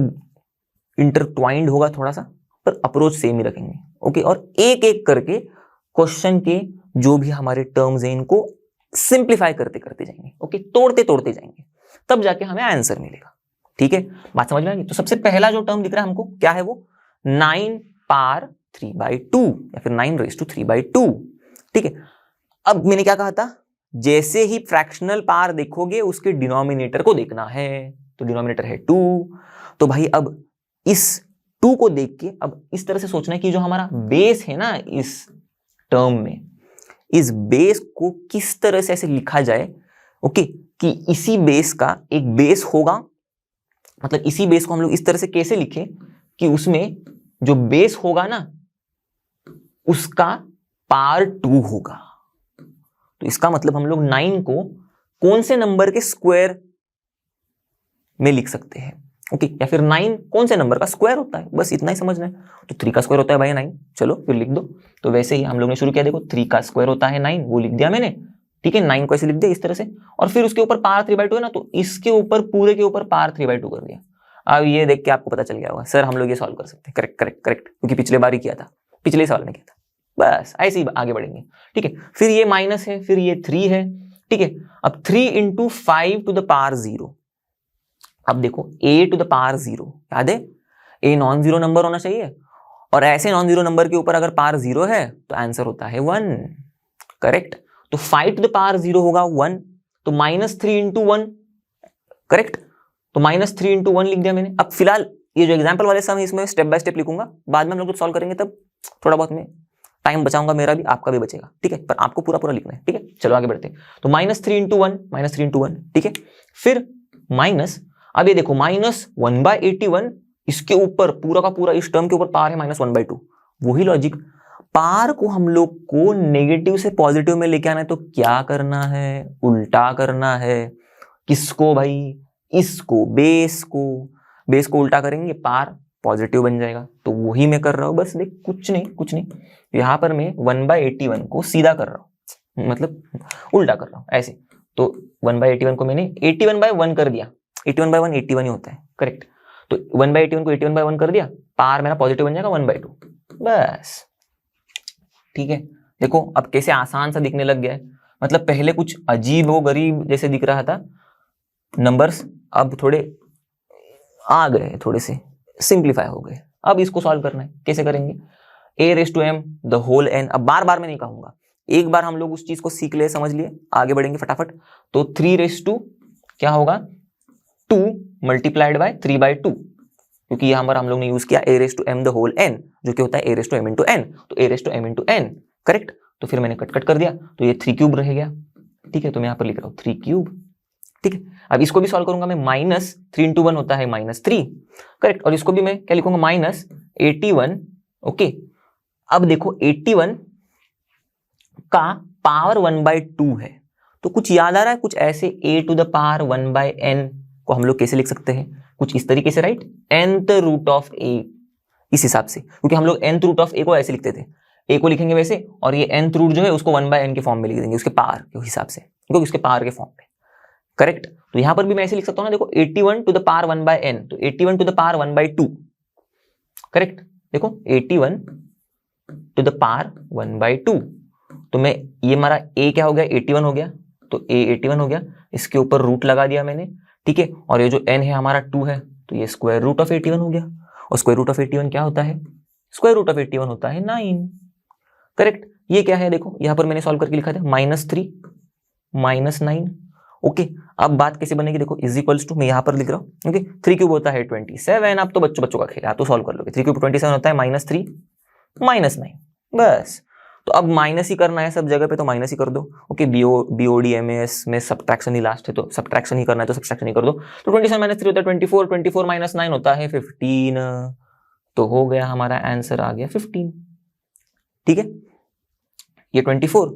इंटरट्वाइंड होगा थोड़ा सा, पर अप्रोच सेम ही रखेंगे। ओके, और एक एक करके क्वेश्चन के जो भी हमारे टर्म्स हैं इनको सिंप्लीफाई करते करते जाएंगे। ओके, तोड़ते तोड़ते जाएंगे, तब जाके हमें आंसर मिलेगा। ठीक है, बात समझ में आ गई? तो सबसे पहला जो टर्म दिख रहा है हमको, क्या है वो? 9 पावर 3/2 या फिर 9⁻³ ठीक है। अब मैंने क्या कहा था? जैसे ही फ्रैक्शनल पावर देखोगे उसके डिनोमिनेटर को देखना है, तो डिनोमिनेटर है 2। तो भाई अब इस 2 को देख के अब इस तरह से सोचना है कि जो हमारा बेस है ना इस टर्म में, इस बेस को किस तरह से ऐसे लिखा जाए। ओके, कि इसी बेस का एक बेस होगा, मतलब इसी बेस को हम लोग इस तरह से कैसे लिखें कि उसमें जो बेस होगा ना उसका पावर 2 होगा। तो इसका मतलब हम लोग 9 को कौन से नंबर के स्क्वायर में लिख सकते हैं? ओके, या फिर 9 कौन से नंबर का स्क्वायर होता है, बस इतना ही समझना है। तो 3 का स्क्वायर होता है भाई 9, चलो फिर लिख दो। तो वैसे ही हम लोग ने शुरू किया, देखो 3 का स्क्वायर होता है 9, वो लिख दिया मैंने। ठीक है, 9 को ऐसे लिख दिया इस तरह से, और फिर उसके ऊपर पावर 3/2 है ना, तो इसके ऊपर पूरे के ऊपर पावर 3/2 कर दिया। अब ये देख के आपको पता चल गया होगा, सर हम लोग ये सॉल्व कर सकते हैं। करेक्ट करेक्ट करेक्ट, क्योंकि पिछले बार ही किया था, पिछले साल में किया था। बस ऐसे ही आगे बढ़ेंगे। ठीक है, फिर ये माइनस है, फिर ये 3 है। ठीक है, अब 3 × 5⁻0। अब देखो a⁻0 याद है, a नॉन जीरो नंबर होना चाहिए, और ऐसे नॉन जीरो नंबर के ऊपर अगर पावर 0 है तो आंसर होता है 1, करेक्ट। तो 5⁻0 होगा 1, तो -3 × 1, करेक्ट। तो -3 × 1 लिख दिया मैंने। अब फिलहाल ये जो एग्जांपल वाले सम है इसमें स्टेप बाय स्टेप लिखूंगा, बाद में हम लोग जब सॉल्व करेंगे तब थोड़ा बहुत मैं टाइम बचाऊंगा, मेरा भी आपका भी बचेगा। ठीक है, पर आपको पूरा पूरा लिखना है। ठीक है, चलो आगे बढ़ते हैं। तो -3 × 1, -3 × 1, ठीक है। फिर माइनस, अब ये देखो -1/81, इसके ऊपर पूरा का पूरा इस टर्म के ऊपर पावर है -1/2। वही लॉजिक, पावर को हम लोग को नेगेटिव से पॉजिटिव में लेके आना है, तो क्या करना है? उल्टा करना है। किसको भाई? इसको, बेस को उल्टा करेंगे, पावर पॉजिटिव बन जाएगा। तो वही मैं कर रहा हूं, बस देख, कुछ नहीं। यहां पर मैं 1/81 को सीधा कर रहा हूं, मतलब उल्टा कर रहा हूं ऐसे। तो 1/81 को मैंने 81/1 कर दिया, 81/1 81 ही होता है, करेक्ट। तो 1/81 को 81/1 कर दिया, पावर मेरा पॉजिटिव बन जाएगा 1/2, बस। ठीक है, देखो अब कैसे आसान सा दिखने लग गया है। मतलब पहले कुछ अजीब व गरीब जैसे दिख रहा था नंबर्स, अब थोड़े आ गए, थोड़े से सिंप्लीफाई हो गए। अब इसको सॉल्व करना है, कैसे करेंगे? a⁻m the whole n। अब बार बार मैं नहीं कहूंगा, एक बार हम लोग उस चीज को सीख ले, समझ लिए, आगे बढ़ेंगे फटाफट। तो 3 क्या होगा 2 मल्टीप्लाइड बाय 3/2, क्योंकि ये हमारा हम लोग ने यूज किया a⁻m द होल n, जो कि होता है a⁻m into n, तो a⁻m into n, करेक्ट। तो फिर मैंने कट कर दिया, तो ये 3³ रह गया। ठीक है, तो मैं यहाँ पर लिख रहा हूँ 3³। ठीक है, अब इसको भी सॉल्व करूंगा मैं, -3 into 1 होता है -3, करेक्ट। और इसको भी मैं क्या लिखूंगा, -81। ओके, अब देखो 81 का पावर 1/2 है, तो कुछ याद आ रहा है? कुछ ऐसे a⁻1/n को हम लोग कैसे लिख सकते हैं? कुछ इस तरीके से, right, nth root of a, इस हिसाब से, क्योंकि हम लोग nth रूट ऑफ a को ऐसे लिखते थे, a को लिखेंगे वैसे, और ये nth रूट जो है उसको 1/n के फॉर्म में लिख देंगे, उसके पावर के हिसाब से, क्योंकि उसके पावर के फॉर्म में, करेक्ट। तो यहां पर भी मैं ऐसे लिख सकता हूं ना, देखो 81 to the power 1/n, तो 81 to the power 1/2, करेक्ट। देखो 81 to the power 1/2, तो मैं ये हमारा a क्या हो गया, 81 हो गया, तो a 81 हो गया, इसके ऊपर रूट लगा दिया मैंने, ठीक है। और ये जो n है हमारा 2 है, तो ये स्क्वायर रूट ऑफ 81 हो गया, और स्क्वायर रूट ऑफ 81 क्या होता है? स्क्वायर रूट ऑफ 81 होता है 9, करेक्ट। ये क्या है, देखो यहां पर मैंने सॉल्व करके लिखा था -3 -9। ओके, अब बात कैसे बनेगी, देखो इज इक्वल्स टू, मैं यहां पर लिख रहा हूं, ओके, 3³ होता है 27, आप तो बच्चों का खेल, आप तो सॉल्व कर लोगे। 3³ 27 होता है -3 -9, बस। तो अब माइनस ही करना है सब जगह पे, तो माइनस ही कर दो। ओके, BOD में सब्ट्रैक्शन ही लास्ट है, तो सब्ट्रैक्शन ही करना है, तो सब्ट्रैक्शन ही कर दो। तो 27 -3 होता है 24, 24 -9 होता है 15, तो हो गया हमारा आंसर आ गया 15। ठीक है, ये 24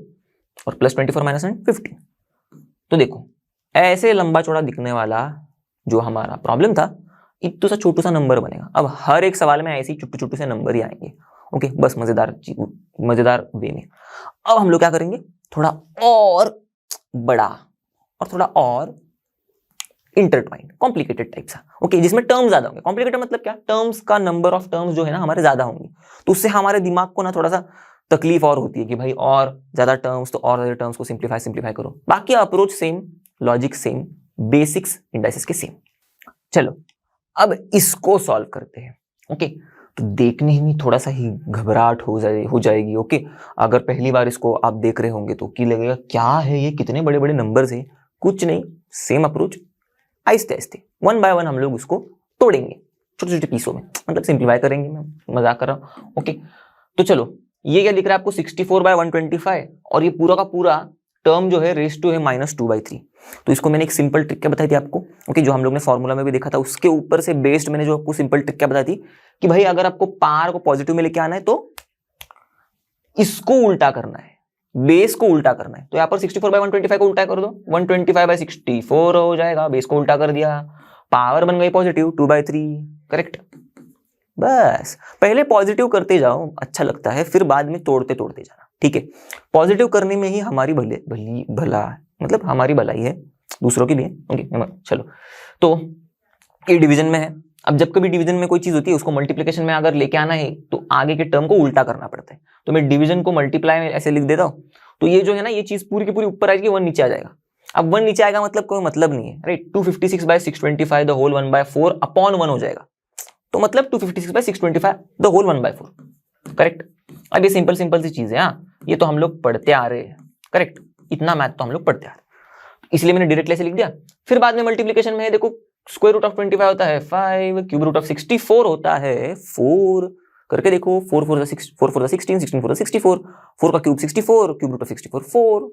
और प्लस 24 -9 15। तो देखो ऐसे लंबा चौड़ा दिखने वाला जो हमारा प्रॉब्लम था, इतना सा छोटू सा नंबर बनेगा। अब हर एक सवाल में ऐसे ही चुट्टू चुट्टू से नंबर ही आएंगे, ओके, बस मजेदार वे में। अब हम लोग क्या करेंगे, थोड़ा और बड़ा और थोड़ा और इंटरट्वाइंड कॉम्प्लिकेटेड टाइप सा, ओके, जिसमें टर्म्स ज्यादा होंगे। कॉम्प्लिकेटेड मतलब क्या, टर्म्स का नंबर ऑफ टर्म्स जो है ना हमारे ज्यादा होंगे, तो उससे हमारे दिमाग को ना थोड़ा सा तकलीफ और होती है कि भाई और ज्यादा टर्म्स, तो और ज्यादा टर्म्स को सिंप्लीफाई करो। बाकी approach same, logic same, basics indices के सेम। चलो अब इसको सॉल्व करते हैं। ओके, तो देखने में थोड़ा सा ही घबराहट हो जाएगी। ओके, अगर पहली बार इसको आप देख रहे होंगे तो क्या लगेगा, क्या है ये, कितने बड़े बड़े नंबर्स हैं। कुछ नहीं, सेम अप्रोच, आहिस्ते आहिस्ते 1 by 1 हम लोग उसको तोड़ेंगे छोटे छोटे पीसों में, मतलब सिंप्लीफाई करेंगे। मैं मजाक कर रहा हूँ। ओके, तो चलो ये क्या दिख रहा है आपको, 64/125, और ये पूरा का पूरा टर्म जो है रेस टू है -2/3। तो इसको मैंने एक सिंपल ट्रिक क्या बताई थी आपको, ओके, जो हम लोग ने फॉर्मूला में भी देखा था, उसके ऊपर से बेस्ड मैंने जो आपको सिंपल ट्रिक क्या बताई थी कि भाई अगर आपको पावर को पॉजिटिव में लेके आना है तो इसको उल्टा करना है, बेस को उल्टा करना है। तो यहाँ पर 64/125 को उल्टा कर दो, 125/64 हो जाएगा, बेस को उल्टा कर दिया, पावर बन गई पॉजिटिव 2/3, करेक्ट। बस पहले पॉजिटिव करते जाओ, अच्छा लगता है, फिर बाद में तोड़ते जाना। ठीक है, पॉजिटिव करने में ही हमारी मतलब हमारी भलाई है, दूसरों की भी है। ओके, चलो, तो ये डिवीजन में है। अब जब कभी डिवीजन में कोई चीज होती है, उसको मल्टीप्लिकेशन में अगर लेके आना है तो आगे के टर्म को उल्टा करना पड़ता है। तो मैं डिवीजन को मल्टीप्लाई में ऐसे लिख देता हूँ, तो ये जो है ना, ये चीज पूरी की पूरी ऊपर आएगी, 1 नीचे आ जाएगा। अब 1 नीचे आएगा मतलब कोई मतलब नहीं है, राइट। 256/625 द होल 1/4 अपॉन 1 हो जाएगा, तो मतलब 256/625 द होल 1/4, करेक्ट। अब ये सिंपल सी चीज है, हाँ, ये तो हम लोग पढ़ते आ रहे हैं, करेक्ट, इतना मैथ तो हम लोग पढ़ते आ रहे हैं, इसलिए मैंने डायरेक्टली ऐसे लिख दिया। फिर बाद में मल्टीप्लिकेशन में है, देखो स्क्वायर रूट ऑफ 25 होता है 5, क्यूब रूट ऑफ 64 होता है 4, करके देखो 4 4 16, 16 4 64, 4 का cube 64, cube root of 64 4,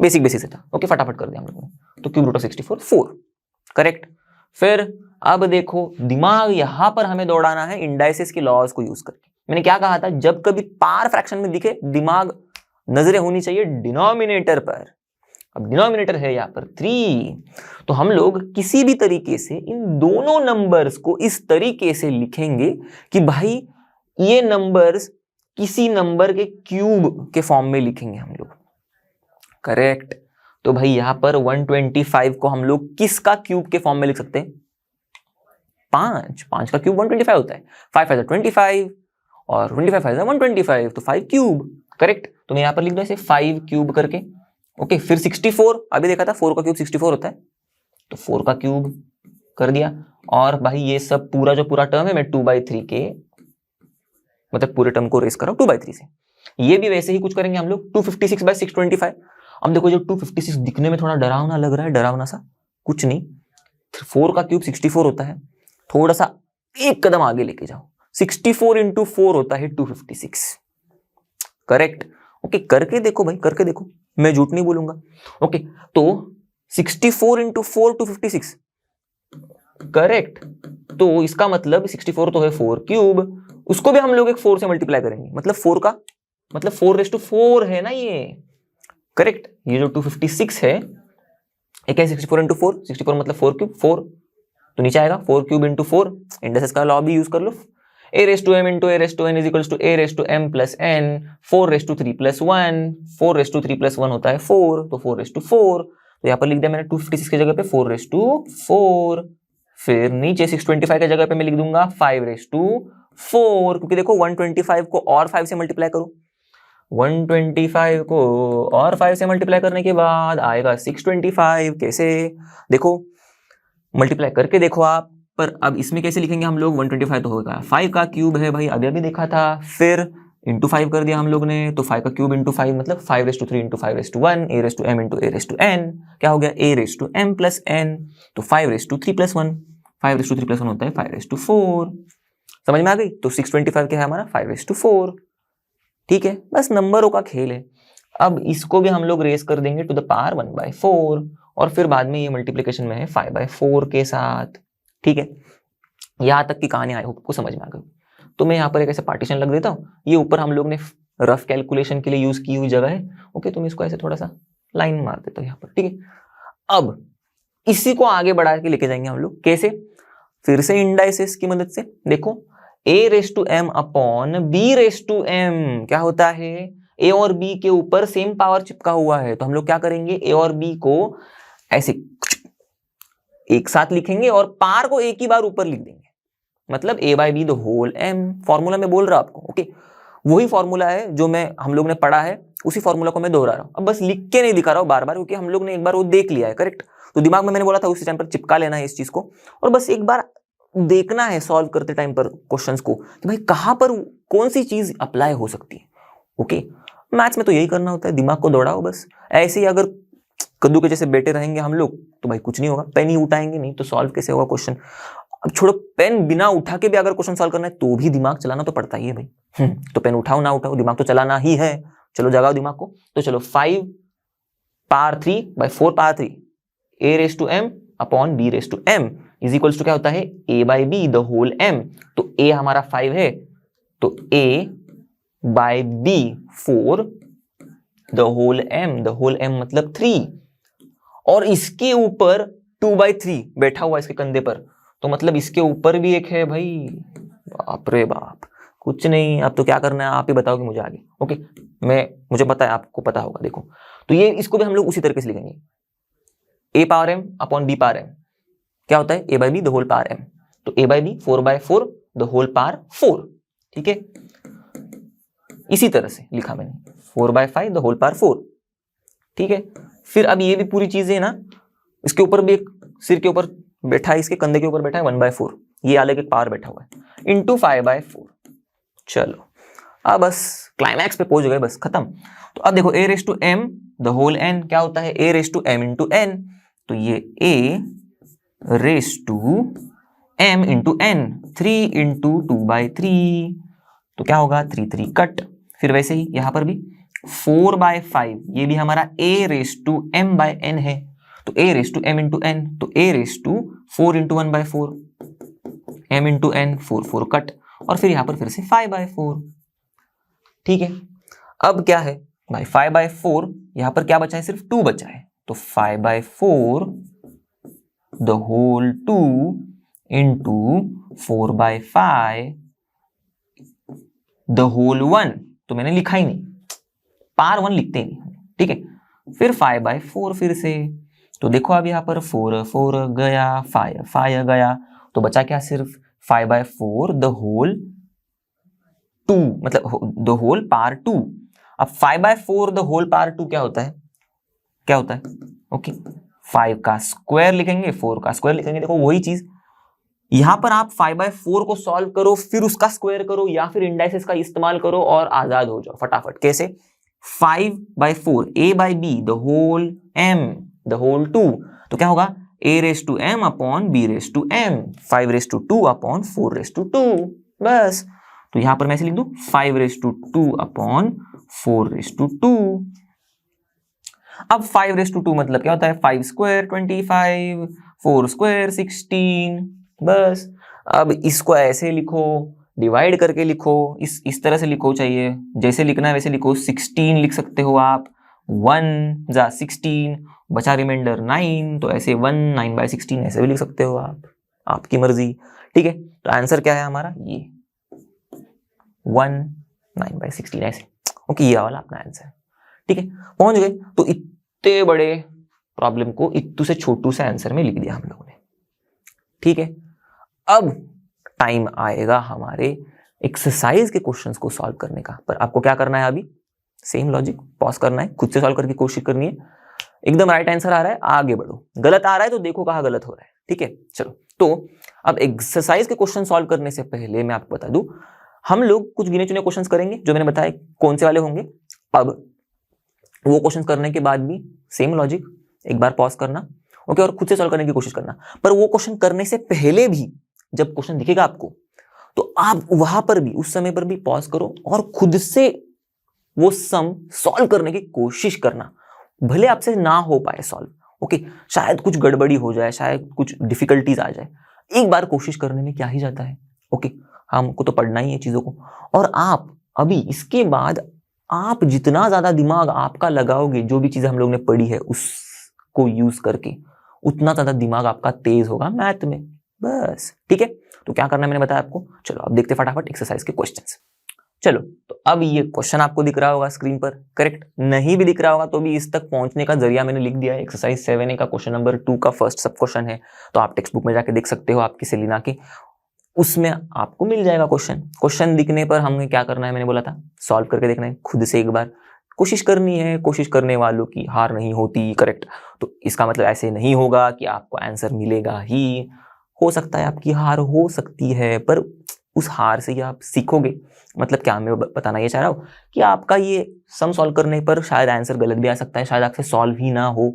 basic से था। ओके, फटाफट कर दिया हम लोगों ने, तो क्यूब रूट ऑफ 64 4, करेक्ट। फिर अब देखो दिमाग यहां पर हमें दौड़ाना है इंडाइसिस के लॉज को यूज करके। मैंने क्या कहा था, जब कभी पावर फ्रैक्शन में दिखे, दिमाग नजरें होनी चाहिए डिनोमिनेटर पर। अब डिनोमिनेटर है यहाँ पर 3, तो हम लोग किसी भी तरीके से इन दोनों नंबर्स को इस तरीके से लिखेंगे कि भाई ये नंबर्स किसी नंबर के क्यूब के फॉर्म में लिखेंगे हम लोग, करेक्ट। तो भाई यहाँ पर 125 को हम लोग किसका क्यूब के फॉर्म में लिख सकते हैं? 5 का क्यूब 125 होता है। 5 5 25 और 25 5 125, तो 5 क्यूब। करेक्ट। तो मैं यहाँ पर लिख दूं ऐसे 5 क्यूब करके। ओके, फिर 64, अभी देखा था 4 का क्यूब 64 होता है, तो 4 का क्यूब कर दिया। और भाई ये सब पूरा जो पूरा टर्म है मैं 2/3 के, मतलब पूरे टर्म को रेस कर रहा हूं 2/3 से। ये भी वैसे ही कुछ करेंगे हम लोग 256/625। अब देखो जो 256 दिखने में थोड़ा डरावना लग रहा है, डरावना सा कुछ नहीं, 4 का क्यूब 64 होता है, थोड़ा सा एक कदम आगे लेके जाओ, 64 × 4 होता है 256। करेक्ट। ओके, करके देखो भाई, करके देखो, मैं झूठ नहीं बोलूंगा। ओके, तो 64 × 4 256। करेक्ट। तो इसका मतलब 64 तो है 4 क्यूब, उसको भी हम लोग एक 4 से मल्टीप्लाई करेंगे, मतलब 4 का मतलब 4/4 है ना ये। करेक्ट। ये जो 256 है एक है 64 × 4, 64 मतलब 4 क्यूब, 4 तो नीचे आएगा 4 क्यूब × 4, इंडसेस का लॉ भी यूज कर लो, a⁻m × a⁻n = a⁻m + n, 4/3 + 1, 4/3 + 1 होता है 4, तो 4/4, तो यहाँ पर लिख दिया मैंने 256 की जगह पे 4/4। फिर नीचे 625 की जगह पे मैं लिख दूंगा 5/4, क्योंकि देखो 125 को और 5 से मल्टीप्लाई करो, 125 को और 5 से मल्टीप्लाई करने के बाद आएगा 625। कैसे? देखो मल्टीप्लाई करके देखो आप, पर अब इसमें कैसे लिखेंगे हम लोग? 125 तो होगा 5 का क्यूब है भाई, अभी देखा था, फिर इंटू 5 कर दिया हम लोग ने, तो 5 का क्यूब × 5 मतलब 5/3 × 5/1, a⁻m × a⁻n, क्या हो गया? a⁻m + n, तो 5/3 + 1, 5/3 + 1 होता है 5/4। समझ में आ गई? तो 625 क्या है हमारा? 5/4। ठीक है, बस नंबरों का खेल है। अब इसको भी हम लोग रेस कर देंगे टू द पावर 1/4, और फिर बाद में ये मल्टीप्लिकेशन में है 5/4 के साथ। ठीक है, यहां तक की कहानी आई होप आपको समझ में आ गई। तो मैं यहाँ पर एक ऐसे पार्टीशन लग देता हूँ, ये ऊपर हम लोग ने रफ कैलकुलेशन के लिए यूज की हुई जगह है। ओके, तो मैं इसको ऐसे थोड़ा सा लाइन मार देता हूँ यहाँ पर। ठीक है, अब इसी को आगे बढ़ा के लेके जाएंगे हम लोग। कैसे? फिर से इंडाइसेस की मदद से। देखो a⁻m / b⁻m क्या होता है? a और b के ऊपर सेम पावर चिपका हुआ है, तो हम लोग क्या करेंगे? a और b को ऐसे एक साथ लिखेंगे और पार को एक ही बार ऊपर लिख देंगे, मतलब a/b²m। फॉर्मूला में बोल रहा हूं आपको। ओके, वही फॉर्मूला है जो हम लोग ने पढ़ा है, उसी फॉर्मूला को मैं दोहरा रहा हूं। अब बस लिख के नहीं दिखा रहा हूं बार बार, क्योंकि हम लोग ने एक बार वो देख लिया है। करेक्ट। तो दिमाग में मैंने बोला था उसी टाइम पर चिपका लेना है इस चीज को, और बस एक बार देखना है सॉल्व करते टाइम पर क्वेश्चंस को कि भाई कहां पर कौन सी चीज अप्लाई हो सकती है। ओके, मैथ्स में तो यही करना होता है, दिमाग को दौड़ाओ बस। ऐसे ही अगर कद्दू के जैसे बैठे रहेंगे हम लोग तो भाई कुछ नहीं होगा, पेन ही उठाएंगे नहीं तो सॉल्व कैसे होगा क्वेश्चन। अब छोड़ो, पेन बिना उठा के भी अगर क्वेश्चन सॉल्व करना है तो भी दिमाग चलाना तो पड़ता ही है भाई। तो पेन उठाओ ना उठाओ, दिमाग तो चलाना ही है। चलो जगाओ दिमाग को। तो चलो 5/3 a⁻m / b⁻m is equals to क्या होता है? a/b²m। तो a हमारा 5 है, तो a/b²m मतलब 3, और इसके ऊपर 2/3 बैठा हुआ इसके कंधे पर, तो मतलब इसके ऊपर भी एक है भाई। बाप रे बाप, कुछ नहीं। अब तो क्या करना है आप ही बताओगे मुझे आगे। ओके, मुझे पता है आपको पता होगा। देखो तो ये इसको भी हम लोग उसी तरीके से लिखेंगे, a⁻m / b⁻m क्या होता है? a/b²m, तो a/b 4/4 ठीक है, इसी तरह से लिखा मैंने 4/5 ठीक है। फिर अब ये भी पूरी चीजें है ना, इसके ऊपर भी एक सिर के ऊपर बैठा है, इसके कंधे के ऊपर बैठा है 1/4, ये अलग एक पावर बैठा हुआ है, इंटू 5/4। चलो अब बस क्लाइमैक्स पे पहुंच गए, बस खत्म। तो अब देखो a⁻m² क्या होता है? a⁻m × n, तो ये a⁻m × n, 3 × 2/3, तो क्या होगा? 3 कट। फिर वैसे ही यहां पर भी 4/5, ये भी हमारा a⁻m/n है, तो a⁻m × n, तो a⁻4 × 1/4, m × n, 4 कट, और फिर यहां पर फिर से 5/4। ठीक है, अब क्या है भाई? 5/4, यहां पर क्या बचा है? सिर्फ 2 बचा है, तो 5/4² × 4/5 1, तो मैंने लिखा ही नहीं, पार 1 लिखते ही नहीं। ठीक है, फिर 5/4 फिर से, तो देखो अब यहाँ पर 4 गया, 5 गया, तो बचा क्या, सिर्फ 5/4 द होल 2, मतलब द होल पावर 2। अब 5/4 द होल पावर 2 क्या होता है, क्या होता है, ओके 5 का स्क्वायर लिखेंगे, 4 का स्क्वायर लिखेंगे। देखो वही चीज यहां पर आप 5/4 को सॉल्व करो, फिर उसका स्क्वायर करो, या फिर इंडाइसेस का इस्तेमाल करो और आजाद हो जाओ फटाफट। कैसे, 5/4 a/b the whole m the whole 2, तो क्या होगा a⁻m अपॉन b⁻m, 5/2 अपॉन 4/2, बस। तो यहां पर मैं ऐसे लिख दूं 5/2 अपॉन 4/2। अब 5/2 मतलब क्या होता है, 5 स्क्वायर 25, 4 स्क्वायर 16, बस। अब इसको ऐसे लिखो, डिवाइड करके लिखो, इस तरह से लिखो, चाहिए जैसे लिखना है वैसे लिखो। 16 लिख सकते हो आप, 1 जा 16, बचा रिमाइंडर 9, तो ऐसे 1 9/16 ऐसे भी लिख सकते हो आप, आपकी मर्जी, ठीक है। तो आंसर क्या है हमारा, ये 1 9/16 ऐसे, ओके, ये वाला अपना आंसर, ठीक है। पहुंच गए, तो इतने बड़े प्रॉब्लम को इतू से छोटू से आंसर में लिख दिया हम लोगों ने, ठीक है। अब टाइम आएगा हमारे एक्सरसाइज के क्वेश्चंस को सॉल्व करने का, पर आपको क्या करना है, अभी सेम लॉजिक पॉज करना है, खुद से सॉल्व करके कोशिश करनी है। एकदम राइट आंसर आ रहा है आगे बढ़ो, गलत आ रहा है तो देखो कहाँ गलत हो रहा है, ठीक है। चलो, तो अब एक्सरसाइज के क्वेश्चन सॉल्व करने से पहले मैं आपको बता दूं, हम लोग कुछ गिने चुने क्वेश्चंस करेंगे जो मैंने बताया कौन से वाले होंगे। अब वो क्वेश्चन करने के बाद भी सेम लॉजिक, एक बार पॉज करना, ओके, और खुद से सॉल्व करने की कोशिश करना। पर वो क्वेश्चन करने से पहले भी जब क्वेश्चन दिखेगा आपको, तो आप वहां पर भी, उस समय पर भी पॉज करो और खुद से वो सम सॉल्व करने की कोशिश करना। भले आपसे ना हो पाए सॉल्व, ओके, शायद कुछ गड़बड़ी हो जाए, शायद कुछ डिफिकल्टीज आ जाए, एक बार कोशिश करने में क्या ही जाता है, ओके। हमको तो पढ़ना ही है चीजों को, और आप अभी इसके बाद आप जितना ज्यादा दिमाग आपका लगाओगे, जो भी चीजें हम लोग ने पढ़ी है उसको यूज करके, उतना ज्यादा दिमाग आपका तेज होगा मैथ में, बस, ठीक है। तो क्या करना है मैंने बताया आपको। चलो अब देखते फटाफट एक्सरसाइज के क्वेश्चंस। चलो, तो अब ये क्वेश्चन आपको दिख रहा होगा स्क्रीन पर, करेक्ट। नहीं भी दिख रहा होगा तो भी इस तक पहुंचने का जरिया मैंने लिख दिया है। एक्सरसाइज 7A का क्वेश्चन नंबर 2 का फर्स्ट सब क्वेश्चन है, तो आप टेक्स्ट बुक में जाके देख सकते हो आपकी सेलिना के, उसमें आपको मिल जाएगा क्वेश्चन। क्वेश्चन दिखने पर हमें क्या करना है, मैंने बोला था सॉल्व करके देखना है, खुद से एक बार कोशिश करनी है। कोशिश करने वालों की हार नहीं होती, करेक्ट। तो इसका मतलब ऐसे नहीं होगा कि आपको आंसर मिलेगा ही, हो सकता है आपकी हार हो सकती है, पर उस हार से ही आप सीखोगे। मतलब क्या मैं बताना ये चाह रहा हूँ कि आपका ये सम सॉल्व करने पर शायद आंसर गलत भी आ सकता है, शायद आपसे सॉल्व ही ना हो,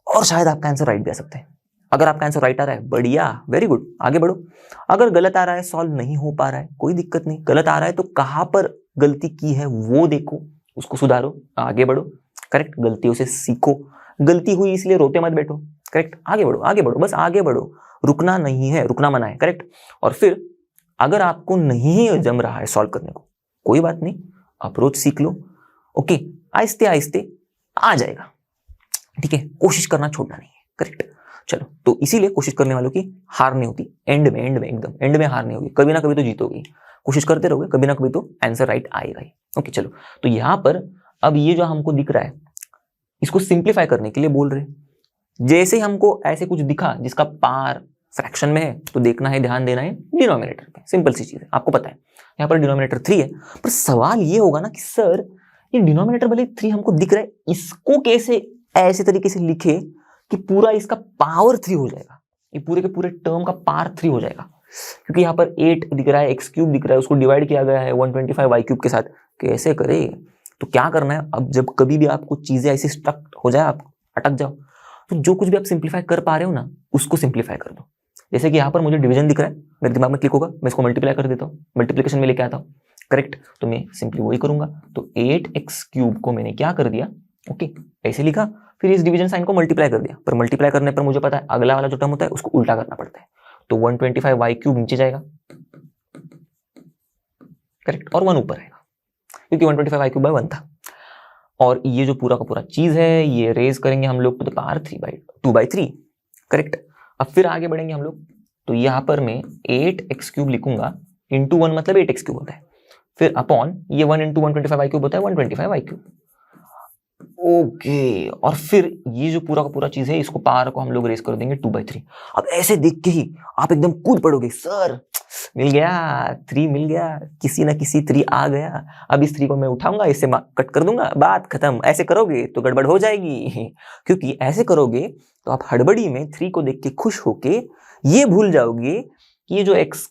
और शायद आपका आंसर राइट भी आ सकता है। अगर आपका आंसर राइट आ रहा है, बढ़िया, वेरी गुड, आगे बढ़ो। अगर गलत आ रहा है, सॉल्व नहीं हो पा रहा है, कोई दिक्कत नहीं। गलत आ रहा है तो कहाँ पर गलती की है वो देखो, उसको सुधारो, आगे बढ़ो, करेक्ट। गलतियों से सीखो, गलती हुई इसलिए रोते मत बैठो, करेक्ट। आगे बढ़ो, आगे बढ़ो, बस आगे बढ़ो, रुकना नहीं है, रुकना मना है, करेक्ट। और फिर अगर आपको नहीं जम रहा है सॉल्व करने को, कोई बात नहीं, अप्रोच सीख लो, ओके, आहिस्ते आहिस्ते आ जाएगा, ठीक है। कोशिश करना छोड़ना नहीं है, करेक्ट। चलो, तो इसीलिए कोशिश करने वालों की हार नहीं होती, एंड में एकदम एंड में हार नहीं होगी, कभी ना कभी तो जीतोगे, कोशिश करते रहोगे, कभी ना कभी तो आंसर राइट आएगा ही, ओके। चलो, तो यहां पर अब ये जो हमको दिख रहा है, इसको सिंप्लीफाई करने के लिए बोल रहे हैं। जैसे हमको ऐसे कुछ दिखा जिसका पार फ्रैक्शन में है, तो देखना है, ध्यान देना है डिनोमिनेटर पे, सिंपल सी चीज है, आपको पता है यहाँ पर डिनोमिनेटर 3 है। पर सवाल ये होगा ना कि सर ये डिनोमिनेटर भले 3 हमको दिख रहा है, इसको कैसे ऐसे तरीके से लिखे कि पूरा इसका पावर 3 हो जाएगा, ये पूरे के पूरे टर्म का पावर 3 हो जाएगा। क्योंकि यहाँ पर 8 दिख रहा है, एक्स क्यूब दिख रहा है, उसको डिवाइड किया गया है 125 वाई क्यूब के साथ, कैसे करे। तो क्या करना है, अब जब कभी भी आपको चीजें ऐसी स्टक हो जाए, आप अटक जाओ, तो जो कुछ भी आप सिंप्लीफाई कर पा रहे हो ना, उसको सिंप्लीफाई कर दो। जैसे कि यहाँ पर मुझे डिवीजन दिख रहा है, मेरे दिमाग में क्लिक होगा, मैं इसको मल्टीप्लाई कर देता हूँ, मल्टीप्लिकेशन में लेके आता हूँ, करेक्ट। तो मैं सिंपली वही करूंगा, तो 8x क्यूब को मैंने क्या कर दिया, ओके, ऐसे लिखा, फिर इस डिवीजन साइन को मल्टीप्लाई कर दिया। पर मल्टीप्लाई करने पर मुझे पता है अगला वाला जो टर्म होता है उसको उल्टा करना पड़ता है, तो 125 वाई क्यूब नीचे जाएगा, करेक्ट, और 1 ऊपर आएगा, क्योंकि 125 वाई क्यूब बाय 1 था। और ये जो पूरा का पूरा चीज है, ये रेज करेंगे हम लोग टू द पावर 2/3, करेक्ट। अब फिर आगे बढ़ेंगे हम लोग, तो यहाँ पर मैं 8x क्यूब लिखूंगा, इंटू 1 मतलब 8x क्यूब होता है, फिर अपॉन ये 1 इंटू 125 वाई क्यूब होता है 125 वाई क्यूब। ओके, और फिर ये जो पूरा का पूरा चीज है इसको पावर को हम लोग रेस कर देंगे 2/3। अब ऐसे देख के ही आप एकदम कूद पड़ोगे, सर मिल गया 3, मिल गया, किसी ना किसी 3 आ गया। अब इस 3 को मैं उठाऊंगा, इससे कट कर दूंगा, बात खत्म। ऐसे करोगे तो गड़बड़ हो जाएगी, क्योंकि ऐसे करोगे तो आप हड़बड़ी में 3 को देख के खुश होके ये भूल जाओगे कि ये जो x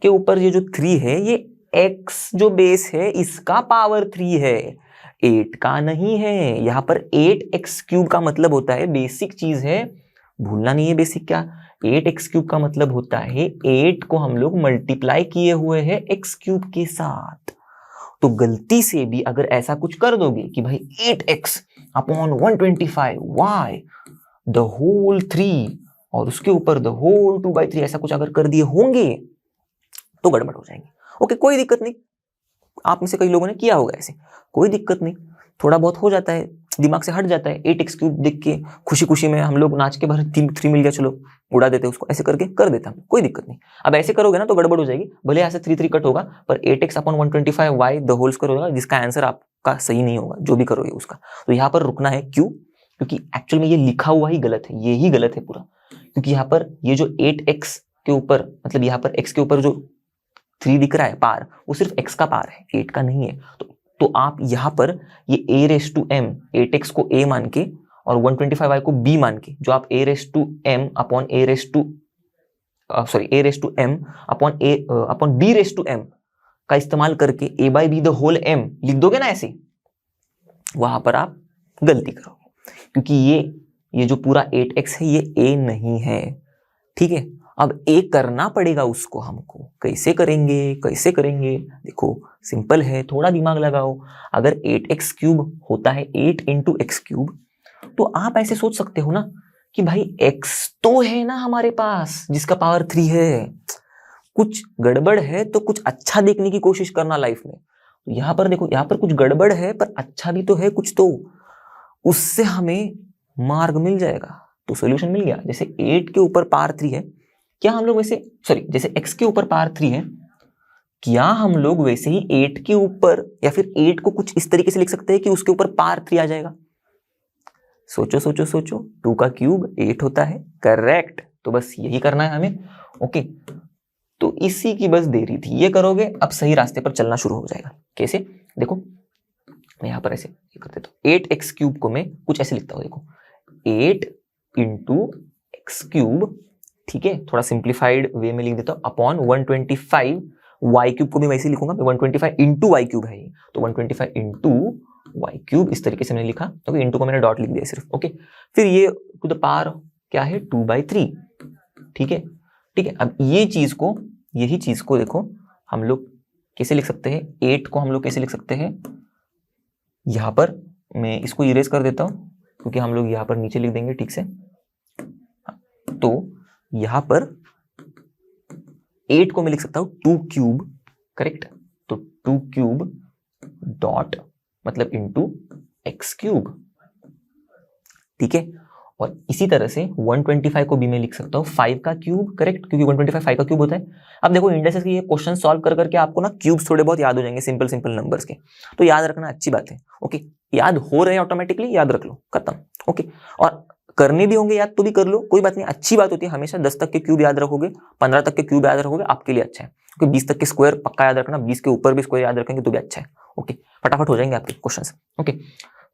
के ऊपर ये जो 3 है, ये x जो बेस है इसका पावर 3 है, 8 का नहीं है। यहाँ पर 8x³ का मतलब होता है, बेसिक चीज है, भूलना नहीं है बेसिक क्या। 8x³ का मतलब होता है 8 को हम लोग मल्टीप्लाई किए हुए हैं x³ के साथ। तो गलती से भी अगर ऐसा कुछ कर दोगे कि भाई 8x upon 125y the whole 3 और उसके ऊपर द होल 2/3 ऐसा कुछ अगर कर दिए होंगे तो गड़बड़ हो जाएंगे। ओके, कोई दिक्कत नहीं, आप में से कई लोगों ने किया होगा ऐसे, कोई दिक्कत नहीं, थोड़ा बहुत हो जाता है, दिमाग से हट जाता है। 8x³ देख के खुशी खुशी में हम लोग नाच के भर 3 मिल गया, चलो उड़ा देते उसको, ऐसे करके कर देता हम, कोई दिक्कत नहीं। अब ऐसे करोगे ना तो गड़बड़ हो जाएगी, भले यहाँ से 3 कट होगा पर 8x upon 125y the whole square होगा, जिसका आंसर आपका सही नहीं होगा जो भी करोगे उसका। तो यहाँ पर रुकना है, क्यों? क्योंकि एक्चुअल में ये लिखा हुआ ही गलत है, ये ही गलत है पूरा। क्योंकि यहाँ पर ये जो 8x के ऊपर, मतलब यहाँ पर x के ऊपर जो 3 दिख रहा है पार, वो सिर्फ x का पार है, 8 का नहीं है। तो आप यहाँ पर ये a⁻m 8x को a मान के और 125y को b मान के, जो आप a⁻m अपॉन b⁻m का इस्तेमाल करके a/b द होल m लिख दोगे ना ऐसे, वहां पर आप गलती करोगे, क्योंकि ये जो पूरा 8x है ये a नहीं है, ठीक है। अब a करना पड़ेगा उसको हमको, कैसे करेंगे? देखो सिंपल है, थोड़ा दिमाग लगाओ। अगर 8x³ होता है 8 × x³ तो आप ऐसे सोच सकते हो ना कि भाई x तो है ना हमारे पास जिसका पावर 3 है, कुछ गड़बड़ है तो कुछ अच्छा देखने की कोशिश करना लाइफ में। तो यहाँ पर देखो, यहाँ पर कुछ गड़बड़ है पर अच्छा भी तो है कुछ, तो उससे हमें मार्ग मिल जाएगा, तो सोल्यूशन मिल गया। जैसे 8 के ऊपर पावर 3 है, क्या हम लोग वैसे, सॉरी, जैसे x के ऊपर पावर 3 है, क्या हम लोग वैसे ही 8 के ऊपर या फिर 8 को कुछ इस तरीके से लिख सकते हैं कि उसके ऊपर पावर 3 आ जाएगा? सोचो 2 का क्यूब 8 होता है, करेक्ट। तो बस यही करना है हमें, ओके। तो इसी की बस देरी थी, ये करोगे अब सही रास्ते पर चलना शुरू हो जाएगा। कैसे? देखो मैं यहाँ पर ऐसे कर देता हूँ, 8x³ को मैं कुछ ऐसे लिखता हूँ, देखो 8 × x³, ठीक है, थोड़ा सिंप्लीफाइड वे में लिख देता हूँ, अपॉन 125y³ को भी वैसे लिखूंगा, 125 × y³ है ये, तो 125 × y³ इस तरीके से मैंने लिखा, तो इंटू को मैंने डॉट लिख दिया सिर्फ, ओके। फिर ये टू द पावर क्या है 2/3, ठीक है। अब यही चीज को देखो हम लोग कैसे लिख सकते हैं, 8 को हम लोग कैसे लिख सकते हैं, यहाँ पर मैं इसको इरेज कर देता हूँ क्योंकि हम लोग यहाँ पर नीचे लिख देंगे, ठीक से। तो यहाँ पर 8 को मैं लिख सकता हूँ 2³ करेक्ट, तो 2³ डॉट मतलब इंटू x³, ठीक है। और इसी तरह से 125 को भी मैं लिख सकता हूँ 5 का क्यूब करेक्ट, क्योंकि 125 5 का क्यूब होता है। अब देखो इंडाइसेस के ये क्वेश्चन सॉल्व कर करके आपको ना क्यूब्स थोड़े बहुत याद हो जाएंगे, सिंपल नंबर्स के, तो याद रखना अच्छी बात है, ओके। याद हो रहे हैं ऑटोमेटिकली, याद रख लो, खत्म, ओके। और करने भी होंगे याद तो भी कर लो, कोई बात नहीं, अच्छी बात होती है। हमेशा 10 तक के क्यूब याद रखोगे, 15 तक के क्यूब याद रखोगे, आपके लिए अच्छा है, क्योंकि 20 तक के स्क्वायर पक्का याद रखना, 20 के ऊपर भी स्क्वायर याद रखेंगे तो भी अच्छा है, ओके। फटाफट हो जाएंगे आपके क्वेश्चंस, ओके।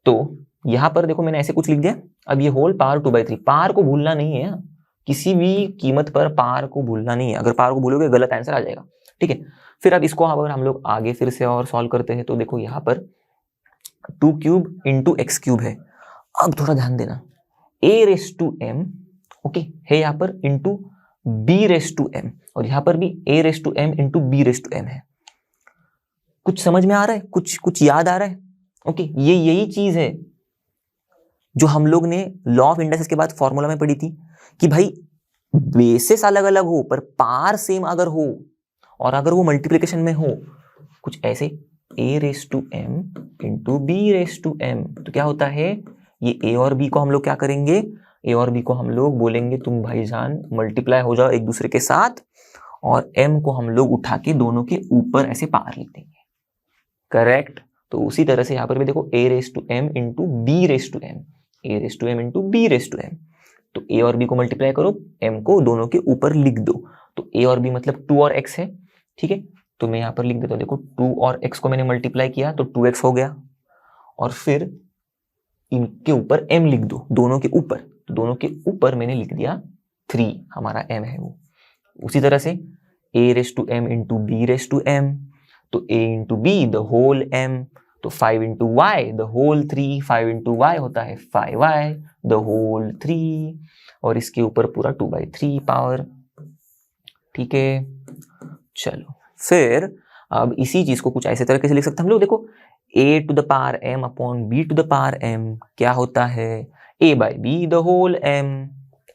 तो यहाँ पर देखो मैंने ऐसे कुछ लिख दिया। अब ये होल पावर 2/3, पावर को भूलना नहीं है, किसी भी कीमत पर पावर को भूलना नहीं है, अगर पावर को भूलोगे गलत आंसर आ जाएगा, ठीक है। फिर अब इसको अगर हम लोग आगे फिर से और सॉल्व करते हैं तो देखो यहाँ पर 2³ × x³ है। अब थोड़ा ध्यान देना, a⁻m ओके है यहाँ पर इंटू b⁻m, और यहाँ पर भी a⁻m × b⁻m है। कुछ समझ में आ रहा है, कुछ याद आ रहा है, ओके। ये यही चीज है जो हम लोग ने लॉ ऑफ इंडाइसेस के बाद फॉर्मूला में पढ़ी थी कि भाई बेसिस अलग अलग हो पर पार सेम अगर हो और अगर वो मल्टीप्लिकेशन में हो, कुछ ऐसे a⁻m × b⁻m, तो क्या होता है, ये a और b को हम लोग क्या करेंगे, a और b को हम लोग बोलेंगे तुम भाईजान मल्टीप्लाई हो जाओ एक दूसरे के साथ, और m को हम लोग उठा के दोनों के ऊपर ऐसे पार लिख देंगे, करेक्ट। तो उसी तरह से यहाँ पर भी देखो a raise to m into B raise to M, a raise to m into B raise to M. तो a और b को मल्टीप्लाई करो, m को दोनों के ऊपर लिख दो। तो a और b मतलब 2 और x है, ठीक है। तो मैं यहाँ पर लिख देता हूँ, देखो 2 और x को मैंने मल्टीप्लाई किया तो 2x हो गया, और फिर इनके ऊपर m लिख दो, दोनों के ऊपर। तो दोनों के ऊपर मैंने लिख दिया 3, हमारा m है वो। उसी तरह से a raise to m into B raise to m, तो a into B the whole m, तो 5 into Y the whole 3, 5 into Y होता है 5y द होल 3, और इसके ऊपर पूरा 2/3 पावर, ठीक है। चलो फिर अब इसी चीज को कुछ ऐसे तरीके से लिख सकते हैं हम लोग, देखो a to the power m upon b to the power m क्या होता है, a by B the whole m,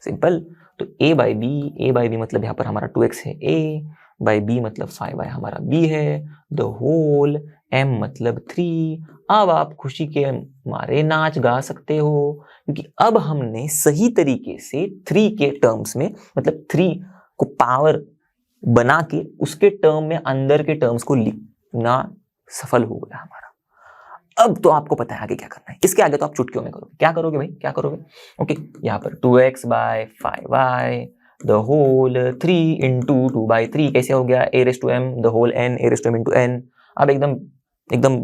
simple. तो a बाई बी मतलब यहाँ पर हमारा 2x है, a बाई बी मतलब 5y हमारा b है, द होल m मतलब 3। अब आप खुशी के मारे नाच गा सकते हो, क्योंकि अब हमने सही तरीके से 3 के टर्म्स में, मतलब 3 को पावर बना के उसके टर्म में अंदर के टर्म्स को लिखना सफल हो गया हमारा। अब तो आपको पता है आगे क्या करना है, इसके आगे तो आप चुटकियों में करोगे। क्या करोगे भाई, क्या करोगे, ओके। यहाँ पर 2x bye 5y the whole 3 into 2/3 कैसे हो गया, a raise to m the whole n, a raise to m into n। अब एकदम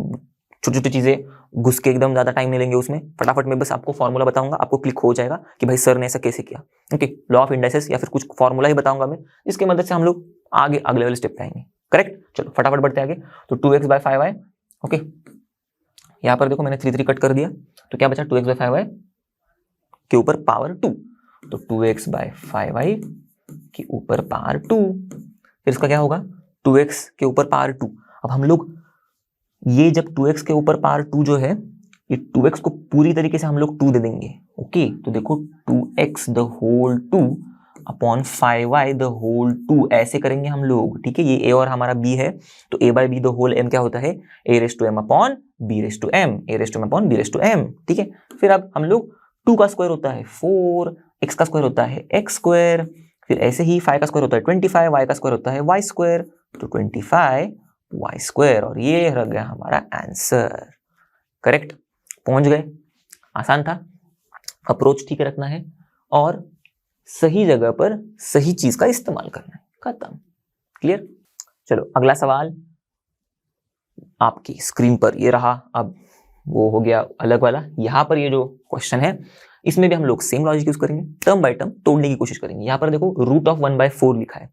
छोटी छोटी चीजें घुस के एकदम ज्यादा टाइम नहीं लेंगे उसमें, फटाफट में बस आपको फॉर्मूला बताऊंगा, आपको क्लिक हो जाएगा कि भाई सर ने ऐसा कैसे किया, ओके। लॉ ऑफ इंडाइसेस या फिर कुछ फॉर्मूला ही बताऊंगा मैं, जिसकी मदद से हम लोग आगे अगले वाले स्टेप पे आएंगे, करेक्ट। चलो फटाफट बढ़ते आगे। तो 2x बाय 5y, ओके। यहाँ पर देखो मैंने 3 कट कर दिया, तो क्या बचा 2x बाय 5y के ऊपर पावर 2, तो 2x बाय 5y के ऊपर पावर 2, फिर इसका क्या होगा 2x के ऊपर पावर 2। अब हम लोग ये जब 2x के ऊपर पावर 2 जो है, ये 2x को पूरी तरीके से हम लोग 2 दे देंगे, ओके। तो देखो 2x the whole 2 upon 5y the whole 2 ऐसे करेंगे हम लोग, ठीक है। ये a और हमारा b है, तो a by B the whole m क्या होता है, a raise to m upon b raise to m, a raise to m upon b raise to m, ठीक है। फिर अब हम लोग 2 का स्क्वायर होता है 4, x का स्क्वायर होता है x स्क्वायर, फिर ऐसे ही 5 का स्क्वायर होता है 25, y का स्क्वायर होता है y स्क्वायर, तो 25 y स्क्वायर, और ये रह गया हमारा आंसर, करेक्ट। पहुंच गए, आसान था। अप्रोच ठीक रखना है और सही जगह पर सही चीज का इस्तेमाल करना है, खत्म, क्लियर। चलो अगला सवाल आपकी स्क्रीन पर ये रहा, अब वो हो गया अलग वाला। यहाँ पर ये जो क्वेश्चन है इसमें भी हम लोग सेम लॉजिक यूज करेंगे, टर्म बाय टर्म तोड़ने की कोशिश करेंगे। यहाँ पर देखो रूट ऑफ 1/4 लिखा है,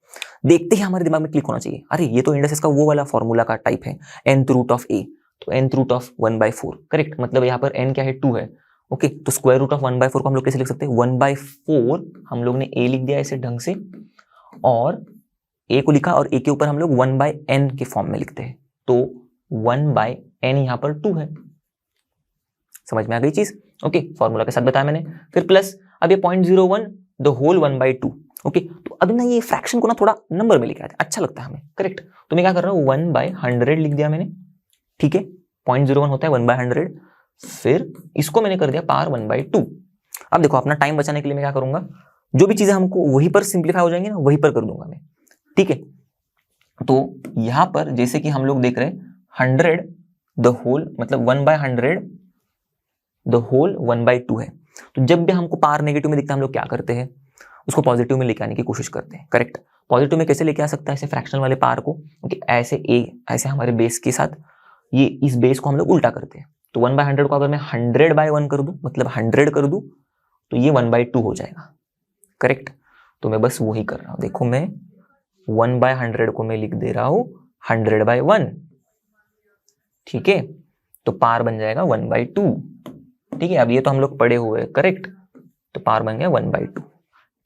देखते ही हमारे दिमाग में क्लिक होना चाहिए, अरे ये तो इंडाइसेस का वो वाला फॉर्मूला का टाइप है, nth रूट ऑफ a, तो nth रूट ऑफ 1/4, करेक्ट। मतलब यहाँ पर n क्या है 2 है, ओके। तो स्क्वायर रूट ऑफ 1/4 को हम लोग कैसे लिख सकते हैं, 1/4 हम लोग ने a लिख दिया ऐसे ढंग से, और a को लिखा और a के ऊपर हम लोग 1/n के फॉर्म में लिखते हैं, तो 1/n यहाँ पर 2 है। समझ में आ गई चीज, ओके। फॉर्मूला के साथ बताया मैंने। फिर प्लस अब ये 0.01 द होल 1/2, ओके। तो अब ना ये फ्रैक्शन को ना थोड़ा नंबर में लेके आते हैं, अच्छा लगता है हमें, करेक्ट। तो मैं क्या कर रहा हूँ 1/100 लिख दिया मैंने, ठीक है। 0.01 होता है 1/100, फिर इसको मैंने कर दिया पावर 1/2। अब देखो अपना टाइम बचाने के लिए मैं क्या करूंगा, जो भी चीजें हमको वहीं पर सिंप्लीफाई हो जाएंगी ना वहीं पर कर दूंगा मैं, ठीक है। तो यहां पर जैसे कि हम लोग देख रहे हैं 100 द होल मतलब 1/100 द होल 1/2 है। तो जब भी हमको पावर नेगेटिव में दिखता है हम लोग क्या करते हैं, उसको पॉजिटिव में लेके आने की कोशिश करते हैं, करेक्ट। पॉजिटिव में कैसे लेके आ सकता है, ऐसे फ्रैक्शनल वाले पावर को, क्योंकि ऐसे हमारे बेस के साथ ये इस बेस को हम लोग उल्टा करते हैं। तो 1/100 को अगर मैं 100/1 कर दूं, मतलब 100 कर दूं, तो ये 1/2 हो जाएगा, करेक्ट। तो मैं बस वही कर रहा हूं, देखो मैं 1/100 को मैं लिख दे रहा हूं 100/1, ठीक है। तो पावर बन जाएगा 1/2, ठीक है। अब ये तो हम लोग पढ़े हुए हैं, करेक्ट। तो पावर बन गया 1/2,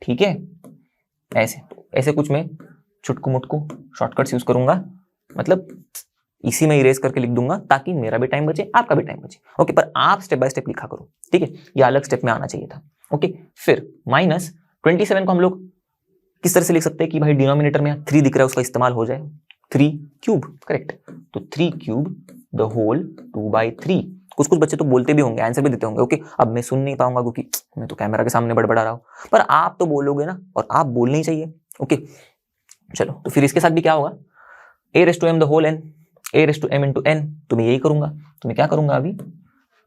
ठीक है। ऐसे कुछ मैं छुटकू मुटकू शॉर्टकट्स यूज करूंगा, मतलब इसी में इरेज करके लिख दूंगा ताकि मेरा भी टाइम बचे आपका भी टाइम बचे, ओके। पर आप स्टेप बाय स्टेप लिखा करो, ठीक है। ये अलग स्टेप में आना चाहिए था, ओके। फिर -27 को हम लोग किस तरह से लिख सकते हैं कि भाई डिनोमिनेटर में 3 दिख रहा है उसका इस्तेमाल हो जाए, 3 क्यूब, करेक्ट। तो 3 क्यूब द होल 2/3। कुछ बच्चे तो बोलते भी होंगे, आंसर भी देते होंगे, ओके। अब मैं सुन नहीं पाऊंगा क्योंकि मैं तो कैमरा के सामने बड़बड़ा रहा हूं, पर आप तो बोलोगे ना, और आप बोलना ही चाहिए, ओके। चलो तो फिर इसके साथ भी क्या होगा, a raise to m the whole n, A raise to M into N, तो मैं यही करूंगा। तो मैं क्या करूंगा अभी,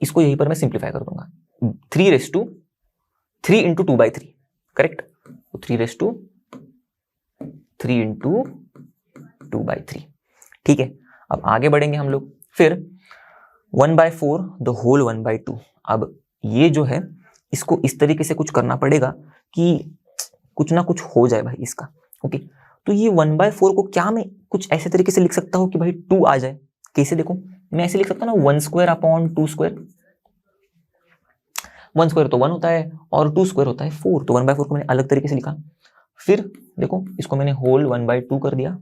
इसको यहीं पर मैं सिंप्लीफाई कर दूंगा। 3 इंटू 2/3, करेक्ट। तो 3 इंटू 2/3, ठीक है। अब आगे बढ़ेंगे हम लोग, फिर 1/4 द होल 1/2। अब ये जो है इसको इस तरीके से कुछ करना पड़ेगा कि कुछ ना कुछ हो जाए भाई इसका, ओके। तो ये 1/4 को क्या मैं कुछ ऐसे तरीके से लिख सकता हूँ कि भाई 2 आ जाए। कैसे, देखो मैं ऐसे लिख सकता हूँ ना, 1² अपॉन 2²। 1² तो 1 होता है और 2² होता है 4, तो 1/4 को मैंने अलग तरीके से लिखा। फिर देखो इसको मैंने होल 1/2 कर दिया,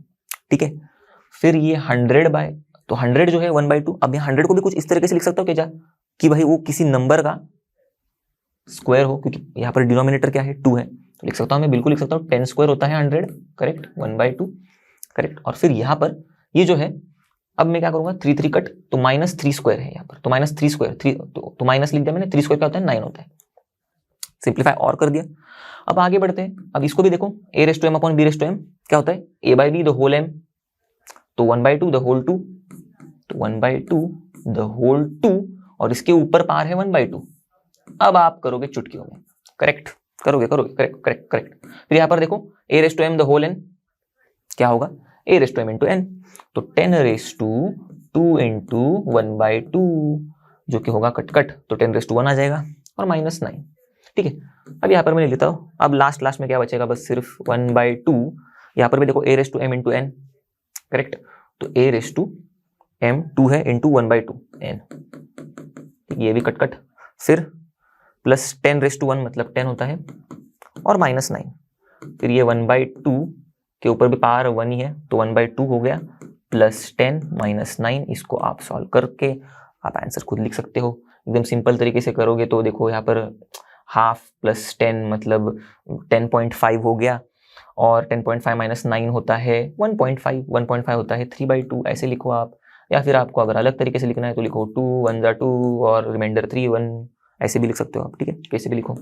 ठीक है। फिर ये 100 तो 100 जो है 1/2। अब यहाँ 100 को भी कुछ इस तरीके से लिख सकता हूँ क्या, कि भाई वो किसी नंबर का स्क्वायर हो, क्योंकि यहाँ पर डिनोमिनेटर क्या है 2 है, तो लिख सकता हूँ मैं, बिल्कुल लिख सकता हूँ 10² होता है 100, करेक्ट, 1/2, करेक्ट। और फिर यहाँ पर ये जो है, अब मैं क्या करूंगा, 3 कट, तो -3² है यहाँ पर, तो -3², तो माइनस लिख दिया मैंने। 3² क्या होता है, 9 होता है। सिंप्लीफाई और कर दिया। अब आगे बढ़ते हैं, अब इसको भी देखो, a raise to m upon b raise to m क्या होता है, a/b द होल m, तो 1/2 द होल 2, तो 1/2 द होल 2, और इसके ऊपर पार है 1/2। अब आप करोगे चुटकियों में, करेक्ट, करोगे, करेक्ट करेक्ट करेक्ट। फिर यहाँ पर देखो a raise to m the whole n क्या होगा, a raise to m into n, तो 10 रेस टू 2 इंटू 1/2, जो कि होगा कट कट, तो 10 रेस टू 1 आ जाएगा और -9, ठीक है। अब यहाँ पर मैं लेता हूँ, अब लास्ट में क्या बचेगा, बस सिर्फ 1/2। यहाँ पर भी देखो a raise to m into n, correct, तो a रेस टू m 2 है इंटू 1/2 n, ये भी कट कट। फिर प्लस 10 रेस टू 1 मतलब 10 होता है और -9। फिर ये 1/2 के ऊपर भी पावर 1 ही है, तो 1/2 हो गया, प्लस 10 -9। इसको आप सॉल्व करके आप आंसर खुद लिख सकते हो। एकदम सिंपल तरीके से करोगे तो देखो यहाँ पर हाफ प्लस 10 मतलब 10.5 हो गया, और 10.5 - 9 होता है 1.5, 1.5 होता है 3/2, ऐसे लिखो आप। या फिर आपको अगर अलग तरीके से लिखना है तो लिखो 2 1 ज़ा 2 और रिमाइंडर 3 1, ऐसे भी लिख सकते हो आप, ठीक है, कैसे भी लिखो।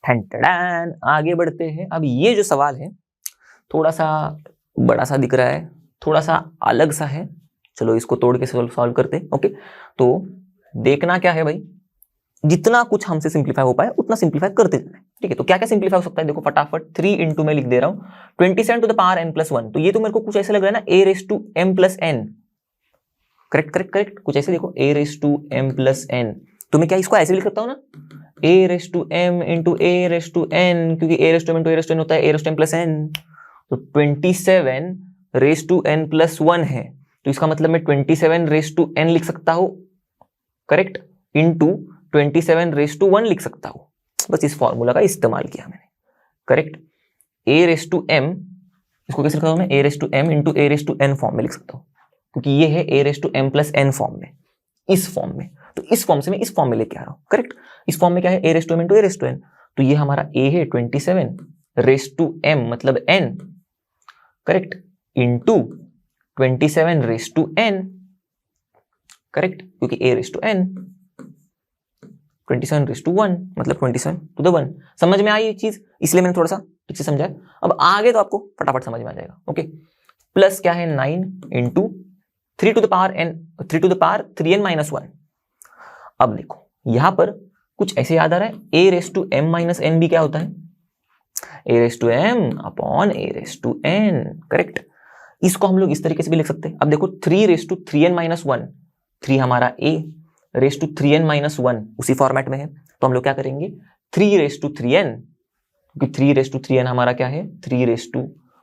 ठन आगे बढ़ते हैं। अब ये जो सवाल है थोड़ा सा बड़ा सा दिख रहा है, थोड़ा सा अलग सा है, चलो इसको तोड़ के सॉल्व करते हैं, ओके। तो देखना क्या है भाई, जितना कुछ हमसे सिंप्लीफाई हो पाए उतना सिंप्लीफाई करते जाना है, ठीक है। तो क्या क्या सिंप्लीफाई हो सकता है, देखो फटाफट 3 इंटू में लिख दे रहा हूँ 27 to the power n plus 1, तो ये तो मेरे को कुछ ऐसे लग रहा है ना, a raise to m plus n, correct correct correct, कुछ ऐसे देखो a raise to m plus n, तो मैं क्या इसको ऐसे लिख सकता हूँ ना, a raise to m into a raise to n, क्योंकि a raise to m into a raise to n होता है a raise to m plus n, तो 27 रेस टू n प्लस 1 है, तो इसका मतलब मैं 27 रेस टू n लिख सकता हूँ, करेक्ट, इंटू 27 रेस टू 1 लिख सकता हूँ। बस इस फॉर्मूला का इस्तेमाल किया मैंने, correct. a raise to m, इसको कैसे लिखता हूँ मैं, a raise to m into a raise to n form में लिख सकता हूँ, क्योंकि ये है a raise to m plus n form में, इस फॉर्म में, तो इस फॉर्म से मैं इस फॉर्म में लेके आ रहा हूँ, करेक्ट। इस फॉर्म में क्या है, a raise to m into a raise to n, तो ये हमारा a है 27 रेस टू m मतलब n, correct, into 27 raise to n, correct, क्योंकि a raise to n, 27 raise to 1 मतलब 27 टू द 1। समझ में आई ये चीज, इसलिए मैंने थोड़ा सा ठीक से समझाया। अब आगे तो आपको फटाफट समझ में आ जाएगा, ओके। प्लस क्या है 9 into 3 to the power n, 3 to the power 3n minus 1। अब देखो यहां पर कुछ ऐसे याद आ रहा है, a raise to m minus n भी क्या होता है, a raise to m upon a raise to n, correct. इसको हम लोग इस तरीके से भी लिख सकते हैं। अब देखो 3 रेस टू 3n माइनस 1, 3 हमारा a raise to 3n minus 1 उसी फॉर्मेट में है, तो हम लोग क्या करेंगे 3 रेस टू 3n, क्योंकि 3 रेस टू 3n हमारा क्या है 3 रेस टू,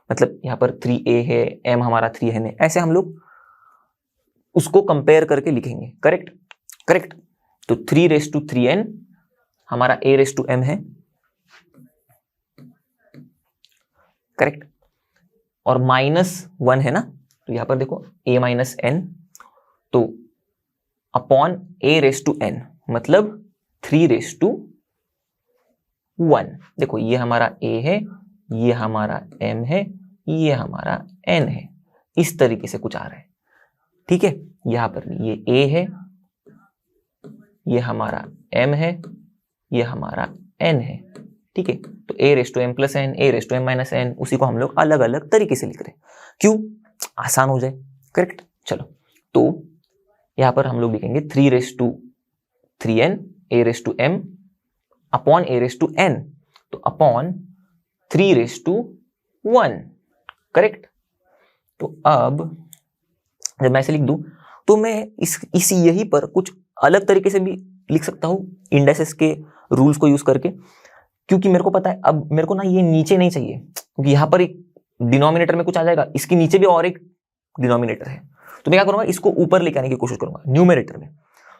मतलब यहाँ पर 3a है, m हमारा 3n है, ऐसे हम लोग उसको कंपेयर करके लिखेंगे, करेक्ट करेक्ट। तो 3 रेस टू 3n हमारा a रेस टू m है, करेक्ट, और -1 है ना, तो यहाँ पर देखो a माइनस n, तो upon a raise to n मतलब 3 रेस टू 1। देखो ये हमारा a है, ये हमारा m है, ये हमारा n है, इस तरीके से कुछ आ रहा है, ठीक है। यहाँ पर ये a है, ये हमारा m है, ये हमारा n है, ठीक है। तो a raise to m plus n, a raise to m minus n, उसी को हम लोग अलग अलग तरीके से लिख रहे हैं, क्यों, आसान हो जाए, करेक्ट। चलो तो यहां पर हम लोग लिखेंगे 3/3n a/m अपॉन a/n, तो अपॉन 3/1, करेक्ट। तो अब जब मैं ऐसे लिख दूं तो मैं इस यही पर कुछ अलग तरीके से भी लिख सकता हूं इंडाइसेस के रूल्स को यूज करके, क्योंकि मेरे को पता है अब मेरे को ना ये नीचे नहीं चाहिए, क्योंकि यहां पर एक डिनोमिनेटर में कुछ आ जाएगा, इसके नीचे भी और एक डिनोमिनेटर है, तो मैं क्या करूंगा, इसको ऊपर लेके आने की कोशिश करूंगा न्यूमरेटर में।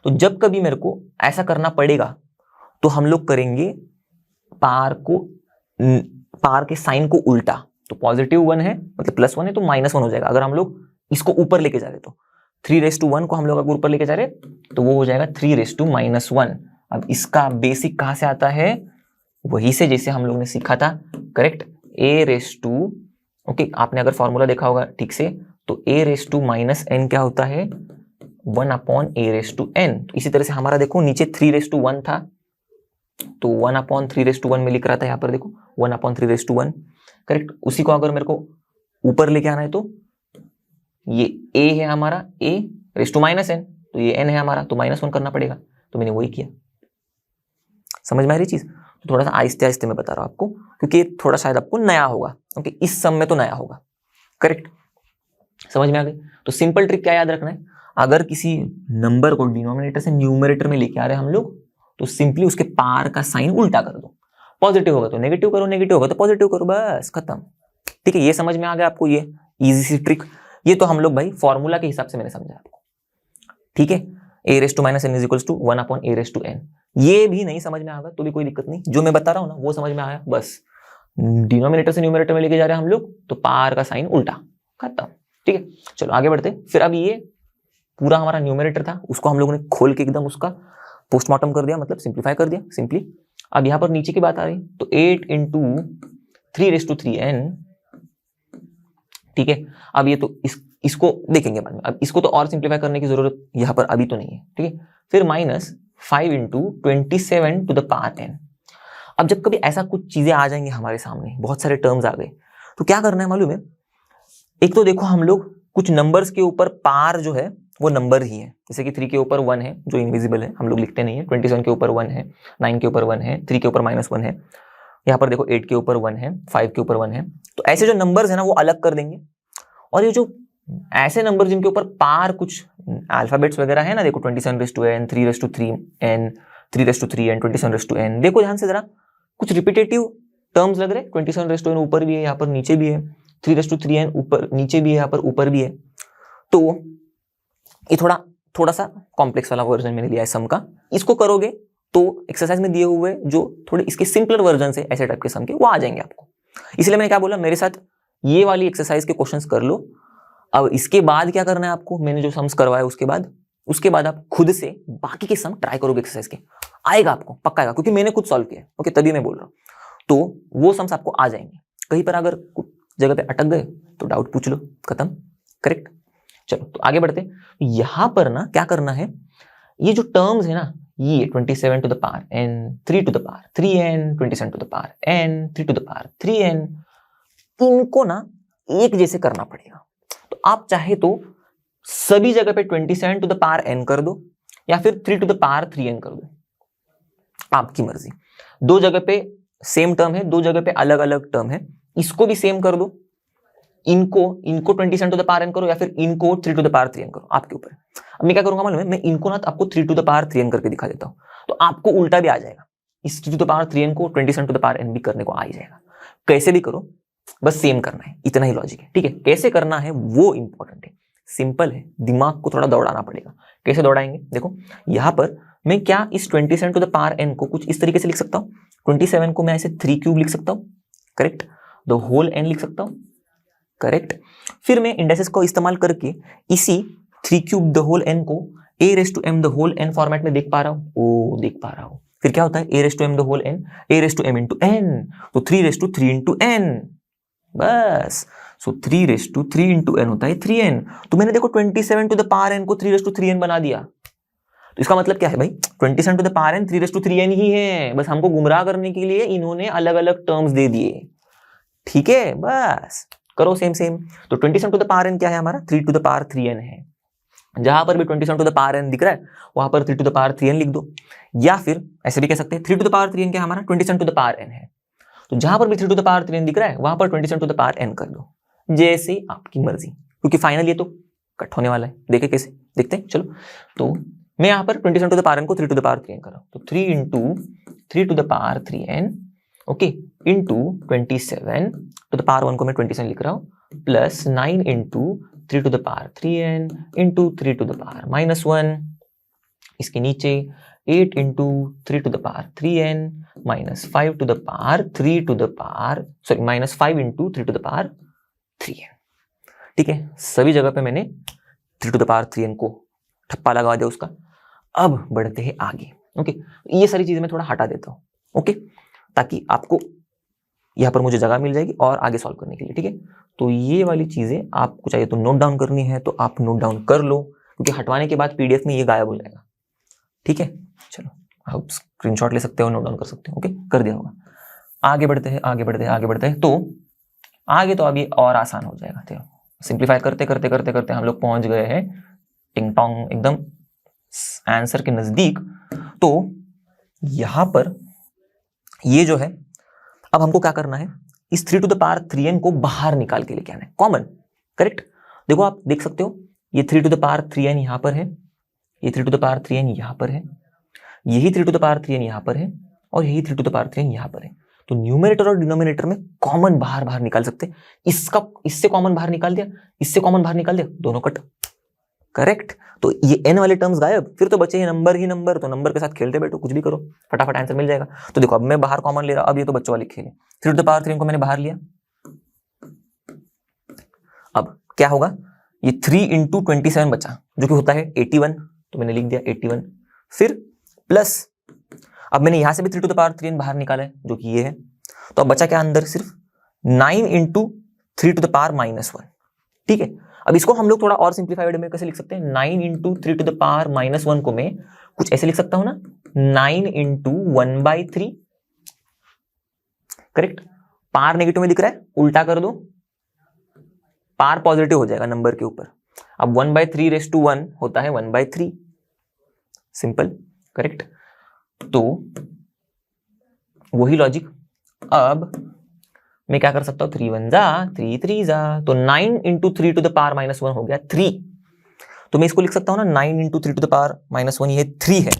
तो जब कभी मेरे को ऐसा करना पड़ेगा तो हम लोग करेंगे पार के साइन को उल्टा, तो +1 है मतलब +1 है तो -1 हो जाएगा अगर हम लोग इसको ऊपर लेके जा रहे, तो 3/1 को हम लोग अगर ऊपर लेके जा रहे तो वो हो जाएगा 3/-1। अब इसका बेसिक कहां से आता है, वही से जैसे हम लोग ने सीखा था, करेक्ट, ओके, आपने अगर फॉर्मूला देखा होगा ठीक से, तो a⁻n क्या होता है, 1/a/n। इसी तरह से हमारा देखो नीचे 3/1 था, तो 1/3/1 में लिख रहा था, यहाँ पर देखो 1/3/1, करेक्ट। उसी को अगर मेरे को ऊपर लेके आना है तो ये a है हमारा a⁻n, तो ये n है हमारा, तो -1 करना पड़ेगा, तो मैंने वही किया। समझ में आ रही चीज? तो थोड़ा सा आहिस्ते आहिस्ते मैं बता रहा हूं आपको, क्योंकि थोड़ा शायद आपको नया होगा, ओके, इस सम में तो नया होगा, करेक्ट। समझ में आ गई? तो सिंपल ट्रिक क्या याद रखना है, अगर किसी नंबर को डिनोमिनेटर से न्यूमरेटर में लेके आ रहे हैं हम लोग, तो सिंपली उसके पार का साइन उल्टा कर दो, पॉजिटिव होगा तो नेगेटिव करो, नेगेटिव होगा तो पॉजिटिव करो, बस खत्म। ठीक है, ये समझ में आ गया आपको, ये इजी सी ट्रिक। ये तो हम लोग भाई फॉर्मूला के हिसाब से मैंने समझा आपको, ठीक है। a⁻n = 1/a/n। ये भी नहीं समझ में आएगा तो भी कोई दिक्कत नहीं, जो मैं बता रहा हूं ना वो समझ में आया, बस डिनोमिनेटर से न्यूमरेटर में लेके जा रहे हैं हम लोग, तो पार का साइन उल्टा, खत्म। ठीक है, चलो आगे बढ़ते। फिर अब ये पूरा हमारा न्यूमरेटर था, उसको हम लोगों ने खोल के एकदम उसका पोस्टमार्टम कर दिया, मतलब सिंप्लीफाई कर दिया सिंपली। अब यहां पर नीचे की बात आ रही, तो 8 × 3/3n, ठीक है। अब ये तो इसको देखेंगे बाद में, अब इसको तो और सिंप्लीफाई करने की जरूरत यहाँ पर अभी तो नहीं है, ठीक है। फिर -5 × 27n। अब जब कभी ऐसा कुछ चीजें आ जाएंगी हमारे सामने, बहुत सारे टर्म्स आ गए, तो क्या करना है मालूम है, एक तो देखो हम लोग कुछ नंबर्स के ऊपर पार जो है वो नंबर ही है, जैसे कि 3 के ऊपर 1 है जो इनविजिबल है, हम लोग लिखते नहीं है। 27 के ऊपर 1 है, 9 के ऊपर 1 है, 3 के ऊपर -1 है, यहाँ पर देखो 8 के ऊपर 1 है, 5 के ऊपर 1 है। तो ऐसे जो नंबर्स है ना वो अलग कर देंगे, और ये जो ऐसे नंबर जिनके ऊपर पार कुछ अल्फाबेट्स वगैरह है ना, देखो 27/n, 3/3n, 3/3n, 27/n, देखो ध्यान से जरा, कुछ रिपीटेटिव टर्म्स लग रहे। 27/n ऊपर भी है, यहाँ पर नीचे भी है, 3/3n ऊपर नीचे भी है, यहाँ पर ऊपर भी है। तो ये थोड़ा सा कॉम्प्लेक्स वाला वर्जन मैंने लिया है सम का। इसको करोगे तो एक्सरसाइज में दिए हुए जो थोड़े इसके सिंपलर वर्जन से ऐसे टाइप के सम के वो आ जाएंगे आपको। इसलिए मैंने क्या बोला, मेरे साथ ये वाली एक्सरसाइज के क्वेश्चंस कर लो। अब इसके बाद क्या करना है आपको, मैंने जो सम्स करवाया उसके बाद आप खुद से बाकी के सम ट्राई करोगे एक्सरसाइज के, आएगा आपको, पक्का आएगा, क्योंकि मैंने खुद सॉल्व किया है, ओके, तभी मैं बोल रहा हूँ। तो वो सम्स आपको आ जाएंगे। कहीं पर अगर कुछ जगह पे अटक गए तो डाउट पूछ लो, खत्म, करेक्ट। चलो तो आगे बढ़ते। यहां पर ना क्या करना है, ये जो टर्म्स है ना, ये 27 to the power n, 3 to the power 3n, 27 to the power n, 3 to the power 3n, इनको ना एक जैसे करना पड़ेगा। तो आप चाहे तो सभी जगह पे 27 to the power n कर दो, या फिर 3 to the power 3n कर दो, आपकी मर्जी। दो जगह पे सेम टर्म है, दो जगह पे अलग अलग टर्म है, इसको भी सेम कर दो, इनको 27 to the power n करो, या फिर इनको 3 to the power 3n करो, आपके ऊपर। अब मैं क्या करूंगा मालूम है, मैं इनको ना आपको 3 to the power 3n करके दिखा देता हूं, तो आपको उल्टा भी आ जाएगा, इस 3 to the power 3n को 27 to the power n भी करने को आ ही जाएगा। कैसे भी करो, बस सेम करना है, इतना ही लॉजिक है, ठीक है। कैसे करना है वो इंपॉर्टेंट है, सिंपल है, दिमाग को थोड़ा दौड़ाना पड़ेगा। कैसे दौड़ाएंगे, देखो यहां पर मैं क्या इस 27 to the power n को कुछ इस तरीके से लिख सकता हूँ, 27 को मैं ऐसे 3³ लिख सकता हूँ, करेक्ट, द होल n लिख सकता हूँ, करेक्ट। फिर मैं इंडाइसेस को इस्तेमाल करके इसी 3³ द होल n को a⁻m the whole n format में देख पा रहा हूं, फिर क्या होता है a⁻m the whole n, a⁻m into n, तो 3/3 into n, बस। सो 3/3 into n होता है 3n। तो मैंने देखो 27 to the power n को 3/3n बना दिया, तो इसका मतलब क्या है भाई, 27 to the power n 3/3n ही है, बस हमको गुमराह करने के लिए इन्होंने अलग अलग टर्म्स दे दिए, ठीक है। बस करो सेम। तो 27 to the power n क्या है हमारा, 3 to the power 3n है, जहां पर भी 27 टू द पावर n दिख रहा है वहां पर 3 टू द पावर 3n लिख दो, या फिर ऐसे भी कह सकते हैं 3 टू द पावर 3n क्या हमारा 27 टू द पावर n है, तो जहां पर भी 3 टू द पावर 3n दिख रहा है वहां पर 27 टू द पावर n कर दो, जैसे आपकी मर्जी, क्योंकि फाइनल ये तो कट होने वाला है। देखे कैसे, देखते हैं चलो। तो मैं यहाँ पर 27 टू द पावर n को 3 टू द पावर 3n कर रहा हूँ, तो 3 into 3 to the power 3n okay into 27 to the power 1 को मैं 27 लिख रहा हूँ plus 9 into 3 to the power 3n into 3 to the power -1, इसके नीचे 8 into 3 to the power 3n minus 5 to the power 3 to the power sorry minus 5 into 3 to the power 3n। ठीक है, सभी जगह पे मैंने 3 टू द पावर 3n को ठप्पा लगा दिया उसका। अब बढ़ते हैं आगे। ओके, ये सारी चीजें मैं थोड़ा हटा देता हूँ ओके, ताकि आपको यहाँ पर मुझे जगह मिल जाएगी और आगे सॉल्व करने के लिए। ठीक है, तो ये वाली चीजें आपको चाहिए तो नोट डाउन करनी है तो आप नोट डाउन कर लो, क्योंकि हटवाने के बाद पीडीएफ में ये गायब हो जाएगा। ठीक है, चलो आप स्क्रीनशॉट ले सकते हो, नोट डाउन कर सकते हो। ओके, कर दिया होगा। आगे बढ़ते हैं आगे बढ़ते हैं आगे बढ़ते हैं। तो आगे तो अभी और आसान हो जाएगा। तो सिंप्लीफाई करते करते करते करते हम लोग पहुंच गए हैं टिंग टोंग एकदम आंसर के नजदीक। तो यहां पर ये जो है, अब हमको क्या करना है, इस 3 टू द पावर 3n को बाहर निकाल के लेके आना है, कॉमन। करेक्ट, देखो आप देख सकते हो ये 3 टू द पावर 3n यहां पर है, ये 3 टू द पावर 3n यहां पर है, यही 3 टू द पावर 3n यहां पर है और यही 3 टू द पावर 3n यहां पर है। तो न्यूमरेटर और डिनोमिनेटर में कॉमन बाहर बाहर निकाल सकते हैं। इसका इससे कॉमन बाहर निकाल दिया, इससे कॉमन बाहर निकाल दिया, दोनों कट। करेक्ट, तो ये n वाले टर्म्स गायब, फिर तो बचे हैं नंबर ही नंबर। तो नंबर के साथ खेलते बैठो, कुछ भी करो, फटाफट आंसर मिल जाएगा। तो देखो अब मैं बाहर कॉमन ले रहा हूं, अब ये तो बच्चों वाली खेल है। 3 टू द पावर 3 को मैंने बाहर लिया, अब क्या होगा, ये 3 इंटू 27 बचा जो कि होता है 81, तो मैंने लिख दिया 81। फिर प्लस अब मैंने यहां से भी 3 टू द पावर 3 बाहर निकाला है जो कि ये है, तो अब बचा क्या अंदर, सिर्फ 9 इंटू 3 टू द पावर -1। ठीक है, अब इसको हम लोग थोड़ा और सिंप्लीफाइड में कैसे लिख सकते हैं, 9 इंटू 3 टू द पावर -1 को मैं कुछ ऐसे लिख सकता हूं ना, 9 इंटू 1/3। करेक्ट, पार नेगेटिव में दिख रहा है, उल्टा कर दो, पार पॉजिटिव हो जाएगा नंबर के ऊपर। अब 1/3 रेज़ टू 1 होता है 1/3, सिंपल। करेक्ट, तो वही लॉजिक, अब मैं क्या कर सकता हूं, 3 1 जा 3 3 जा, तो 9 इंटू 3 टू द पावर -1 हो गया 3। तो मैं इसको लिख सकता हूं ना, 9 इंटू 3 टू द पावर -1, ये 3 है।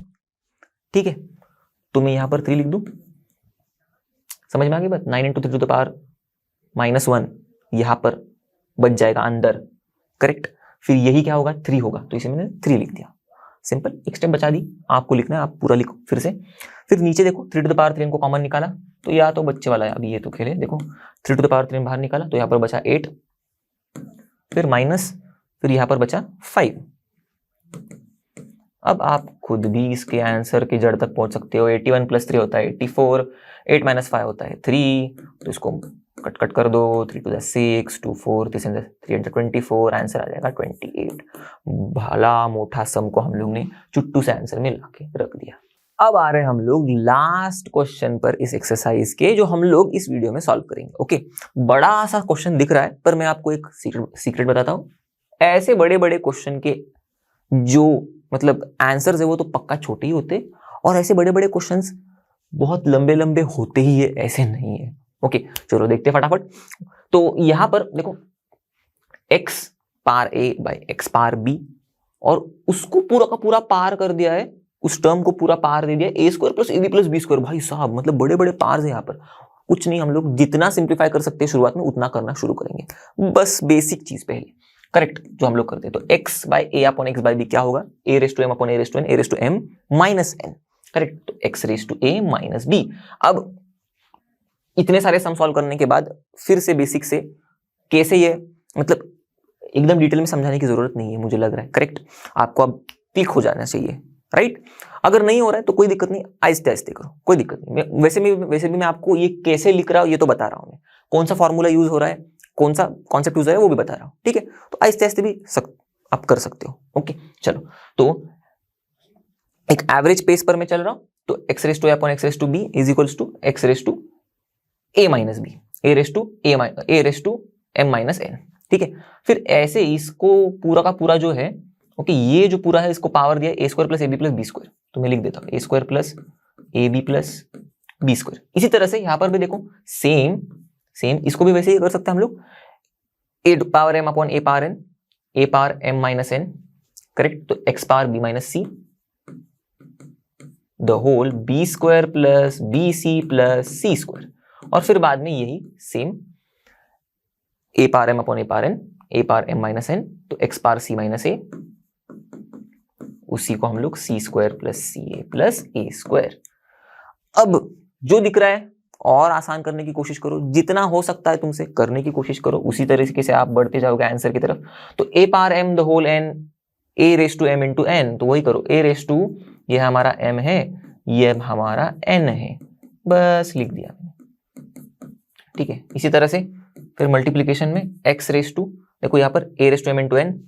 ठीक है, तो मैं यहां पर 3 लिख दूं, समझ में आ गई बात। 9 इंटू 3 टू द पावर -1 यहां पर बच जाएगा अंदर। करेक्ट, फिर यही क्या होगा, 3 होगा, तो इसे मैंने 3 लिख दिया। सिंपल, एक स्टेप बचा दी, आपको लिखना है, आप पूरा लिखो फिर से। फिर नीचे देखो 3 टू द पावर 3 को कॉमन निकाला, तो या तो बच्चे वाला है, अभी ये तो खेले। देखो 3 टू द पावर 3 बाहर निकाला, तो यहाँ पर बचा 8, फिर माइनस, फिर यहाँ पर बचा 5। अब आप खुद भी इसके आंसर की जड़ तक पहुंच सकते हो। 81 प्लस 3 होता है 84, 8 माइनस 5 होता है 3, तो इसको कट कट कर दो, 3 टू द 6, 2 4, 324, आंसर आ जाएगा 28। भला मोटा सम को हम लोग ने चुट्टू से आंसर में लाके रख दिया। अब आ रहे हैं हम लोग लास्ट क्वेश्चन पर इस एक्सरसाइज के, जो हम लोग इस वीडियो में सॉल्व करेंगे। ओके, बड़ा सा क्वेश्चन दिख रहा है, पर मैं आपको एक सीक्रेट बताता हूँ। ऐसे बड़े बड़े क्वेश्चन के जो मतलब आंसर्स है वो तो पक्का छोटे ही होते, और ऐसे बड़े बड़े क्वेश्चंस बहुत लंबे लंबे होते ही है, ऐसे नहीं है। ओके, चलो देखते फटाफट। तो यहां पर देखो x power a by x power b, और उसको पूरा का पूरा पार कर दिया है, उस टर्म को पूरा पार दे दिया, a square plus ab plus b square. भाई साहब, मतलब बड़े बड़े पार्स है यहाँ पर। कुछ नहीं, हम लोग जितना सिंप्लीफाई कर सकते हैं शुरुआत में उतना करना शुरू करेंगे, बस बेसिक चीज पहले। करेक्ट, जो हम लोग करते हैं, तो x by a upon x by b क्या होगा, a raise to m upon a raise to n, a raise to m minus n। Correct, तो x raise to a minus b। अब इतने सारे सम सॉल्व करने के बाद फिर से बेसिक से कैसे, ये मतलब एकदम डिटेल में समझाने की जरूरत नहीं है मुझे लग रहा है। करेक्ट, आपको अब क्लिक हो जाना चाहिए, राइट। अगर नहीं हो रहा है तो कोई दिक्कत नहीं, आहिस्ते आहिस्ते करो, कोई दिक्कत नहीं। वैसे भी मैं आपको ये कैसे लिख रहा हूँ ये तो बता रहा हूँ, मैं कौन सा फॉर्मूला यूज हो रहा है, कौन सा कॉन्सेप्ट यूज हो रहा है वो भी बता रहा हूँ। ठीक है, तो आहिस्ते आहिस्ते भी आप कर सकते हो। ओके, चलो, तो एक एवरेज पेस पर मैं चल रहा हूँ, तो x raise to a upon x raise to b is equals to x raise to a minus b, a raise to m minus n। ठीक है, फिर ऐसे इसको पूरा का पूरा जो है ओके, ये जो पूरा है इसको पावर दिया a square plus a b plus b square, तो मैं लिख देता हूँ a square plus a b plus b square. इसी तरह से यहां पर भी देखो सेम इसको भी वैसे ही कर सकते हैं हम लोग, a power m upon a power m minus n, correct. तो x power b minus c the whole b square plus b c plus c square, और फिर बाद में यही same a power m upon a power m minus n, तो x power c minus a, उसी को हम लोग c square plus c a plus a square. अब जो दिख रहा है और आसान करने की कोशिश करो, जितना हो सकता है तुमसे करने की कोशिश करो, उसी तरीके से आप बढ़ते जाओगे आंसर की तरफ। तो a power m the whole n a raise to M into N, तो वही करो ए रेस टू, ये हमारा एम है, ये हमारा एन है, बस लिख दिया मैंने, ठीक है। इसी तरह से फिर मल्टीप्लीकेशन में एक्स रेस टू, देखो यहाँ पर a raise to M into n,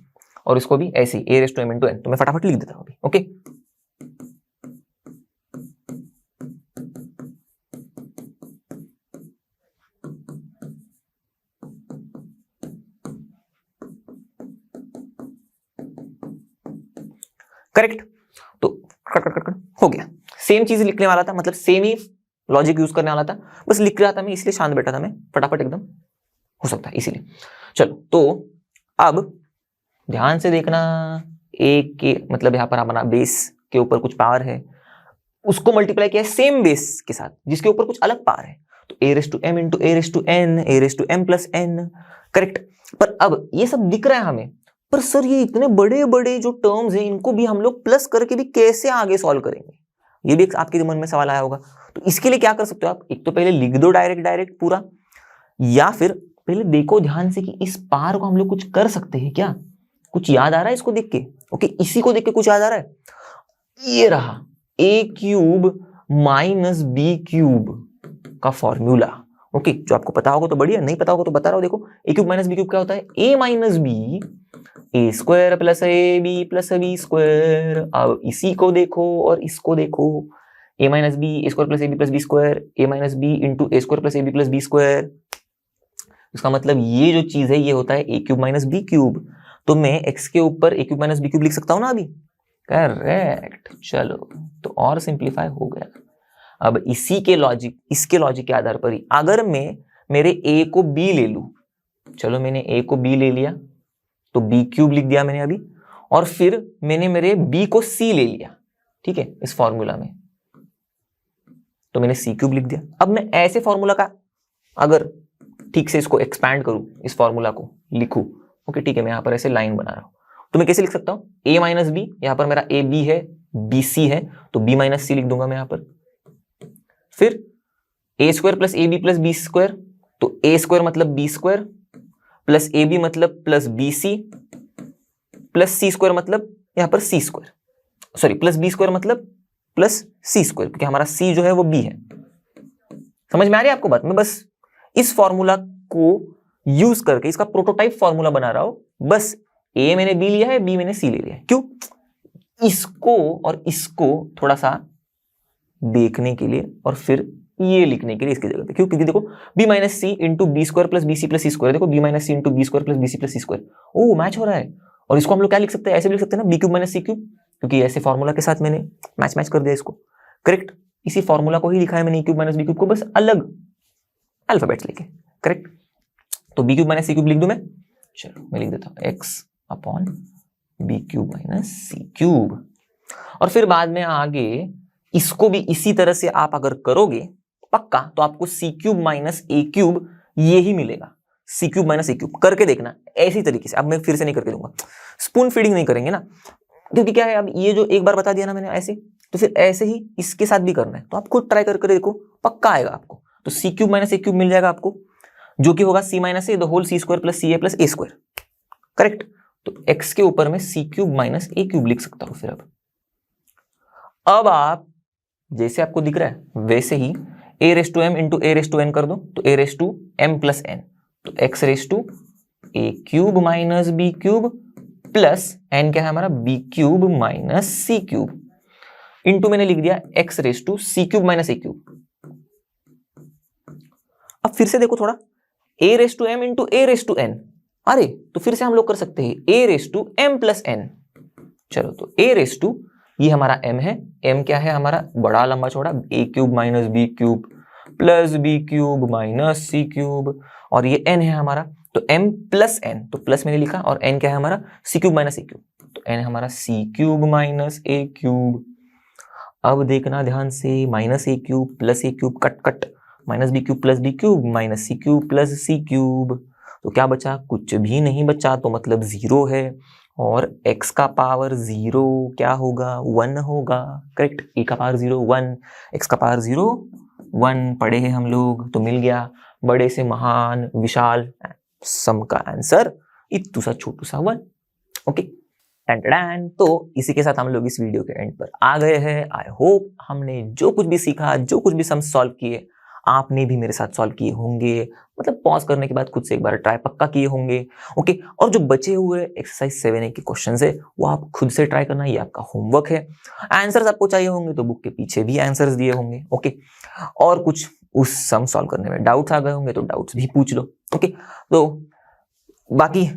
और इसको भी ऐसे ही a raise to M into N, तो मैं फटाफट लिख देता हूँ अभी, ओके। करेक्ट, तो कट हो गया। सेम चीज लिखने वाला था, मतलब सेम ही लॉजिक यूज करने वाला था, बस लिख रहा था मैं, इसलिए शांत बैठा था मैं, फटाफट एकदम हो सकता है इसीलिए। चलो, तो अब ध्यान से देखना, एक के मतलब यहाँ पर हमारा बेस के ऊपर कुछ पावर है, उसको मल्टीप्लाई किया है सेम बेस के साथ जिसके ऊपर कुछ अलग पावर है, तो a raise to M into a raise to n, a raise to m plus n, correct. पर अब ये सब दिख रहा है हमें, पर सर ये इतने बड़े बड़े जो टर्म्स हैं इनको भी हम लोग प्लस करके भी कैसे आगे सॉल्व करेंगे, ये भी आपके मन में सवाल आया होगा। तो इसके लिए क्या कर सकते हो आप, एक तो पहले लिख दो डायरेक्ट पूरा, या फिर पहले देखो ध्यान से कि इस पार को हम लोग कुछ कर सकते हैं क्या, कुछ याद आ रहा है इसको देख के, ओके, इसी को देख के कुछ याद आ रहा है, ये रहा ए क्यूब माइनस बी क्यूब का फॉर्मूला, ओके, जो आपको पता होगा तो बढ़िया, नहीं पता होगा तो बता रहा हूं। देखो a cube minus b cube क्या होता है, a minus b a square plus a b plus b square. अब इसी को देखो और इसको देखो, a minus b a square plus a b plus b square, a minus b into a square plus a b plus b square. इसका मतलब ये जो चीज है ये होता है a cube minus b cube, तो मैं एक्स के ऊपर ए क्यूब माइनस बी क्यूब लिख सकता हूं ना अभी, करेक्ट। चलो, तो और सिंप्लीफाई हो गया। अब इसके लॉजिक के आधार पर ही अगर मैं मेरे ए को बी ले लूं, चलो मैंने ए को बी ले लिया तो बी क्यूब लिख दिया मैंने अभी, और फिर मैंने मेरे बी को सी ले लिया, ठीक है, इस फॉर्मूला में, तो मैंने सी क्यूब लिख दिया। अब मैं ऐसे फॉर्मूला का अगर ठीक से इसको एक्सपैंड करूं, इस फॉर्मूला को लिखूं, ओके ठीक है, मैं यहां पर ऐसे लाइन बना रहा हूं, तो मैं कैसे लिख सकता हूं, ए माइनस बी, यहां पर मेरा ए बी है, बी सी है, तो बी माइनस सी लिख दूंगा मैं यहां पर। फिर a square plus a b plus b square, तो ए स्क्वायर मतलब b square plus a b मतलब plus b c plus c square मतलब यहां पर c square, sorry plus b square मतलब प्लस सी स्क्वायर, क्योंकि हमारा सी जो है वो बी है। समझ में आ रही है आपको बात? मैं बस इस फॉर्मूला को यूज करके इसका प्रोटोटाइप फॉर्मूला बना रहा हूं, बस ए मैंने बी लिया है, बी मैंने सी ले लिया है। क्यों? इसको और इसको थोड़ा सा देखने के लिए और फिर ये लिखने के लिए इसकी जगह पे, क्यों? क्योंकि देखो b minus c into b square plus b c plus c square, देखो b minus c into b square plus b c plus c square, ओ मैच हो रहा है। और इसको हम लोग क्या लिख सकते हैं, ऐसे भी लिख सकते हैं ना, B cube minus c cube, क्योंकि ऐसे फॉर्मूला के साथ मैंने मैच कर दिया इसको, करेक्ट। इसी फॉर्मूला को ही लिखा है मैंने, a cube minus b cube को, बस अलग अल्फाबेट्स लेके, करेक्ट। तो b cube minus c cube लिख दूं मैं, चलो मैं लिख देता हूं x upon b cube minus c cube. और फिर बाद में आगे इसको भी इसी तरह से आप अगर करोगे पक्का, तो आपको सी क्यूब माइनस ए क्यूब ये ही मिलेगा, सी क्यूब माइनस ए क्यूब। करके देखना ऐसी तरीके से, अब मैं फिर से नहीं करके दूंगा, स्पून फीडिंग नहीं करेंगे ना, क्योंकि क्या है, अब ये जो एक बार बता दिया ना मैंने ऐसे, तो फिर ऐसे ही इसके साथ भी करना है, तो आप खुद ट्राई करके देखो, पक्का आएगा आपको। तो c cube minus a cube मिल जाएगा आपको, जो कि होगा c minus a the whole c square plus c a plus a square, correct. तो एक्स के ऊपर मैं c cube minus a cube लिख सकता हूं। फिर अब आप जैसे आपको दिख रहा है वैसे ही a raise to M into a raise to n कर दो, तो a raise to m plus n, तो x raise to a cube minus b cube plus n क्या है हमारा, b cube minus c cube, into मैंने लिख दिया x raise to c cube minus a cube. अब फिर से देखो थोड़ा, a raise to M into a raise to n, अरे तो फिर से हम लोग कर सकते हैं a raise to m plus n, चलो तो a रेस टू, ये हमारा m है, m क्या है हमारा बड़ा लंबा चौड़ा a cube minus b cube plus b cube minus c cube, और ये n है हमारा, तो m प्लस n, तो प्लस मैंने लिखा, और n क्या है हमारा c cube minus a cube, तो n है हमारा c cube minus a cube. अब देखना ध्यान से, minus a cube plus a cube cut cut, minus b cube plus b cube minus c cube plus c cube, तो क्या बचा, कुछ भी नहीं बचा, तो मतलब 0 है, और x का पावर 0 क्या होगा, 1 होगा, करेक्ट। a का पावर 0 1, x का पावर 0 1 पढ़े हैं हम लोग, तो मिल गया बड़े से महान विशाल सम का आंसर इतू सा छोटू सा 1। ओके, तो इसी के साथ हम लोग इस वीडियो के एंड पर आ गए हैं। आई होप हमने जो कुछ भी सीखा, जो कुछ भी सम सॉल्व किए, आपने भी मेरे साथ सॉल्व किए होंगे, मतलब पॉज करने के बाद खुद से एक बार ट्राई पक्का किए होंगे। ओके, और जो बचे हुए एक्सरसाइज 7A के क्वेश्चंस है वो आप खुद से ट्राई करना, ये आपका होमवर्क है। आंसर्स आपको चाहिए होंगे तो बुक के पीछे भी आंसर्स दिए होंगे। ओके, और कुछ उस सम सॉल्व करने में डाउट्स आ गए होंगे तो डाउट्स भी पूछ लो। ओके, तो बाकी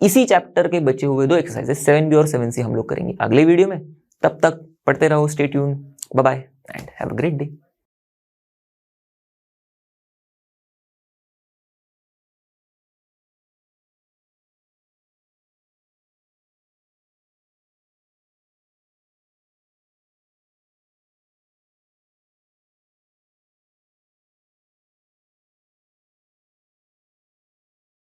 इसी चैप्टर के बचे हुए 2 एक्सरसाइजेस 7B और 7C हम लोग करेंगे अगले वीडियो में। तब तक पढ़ते रहो, stay tune, bye bye and have a great day.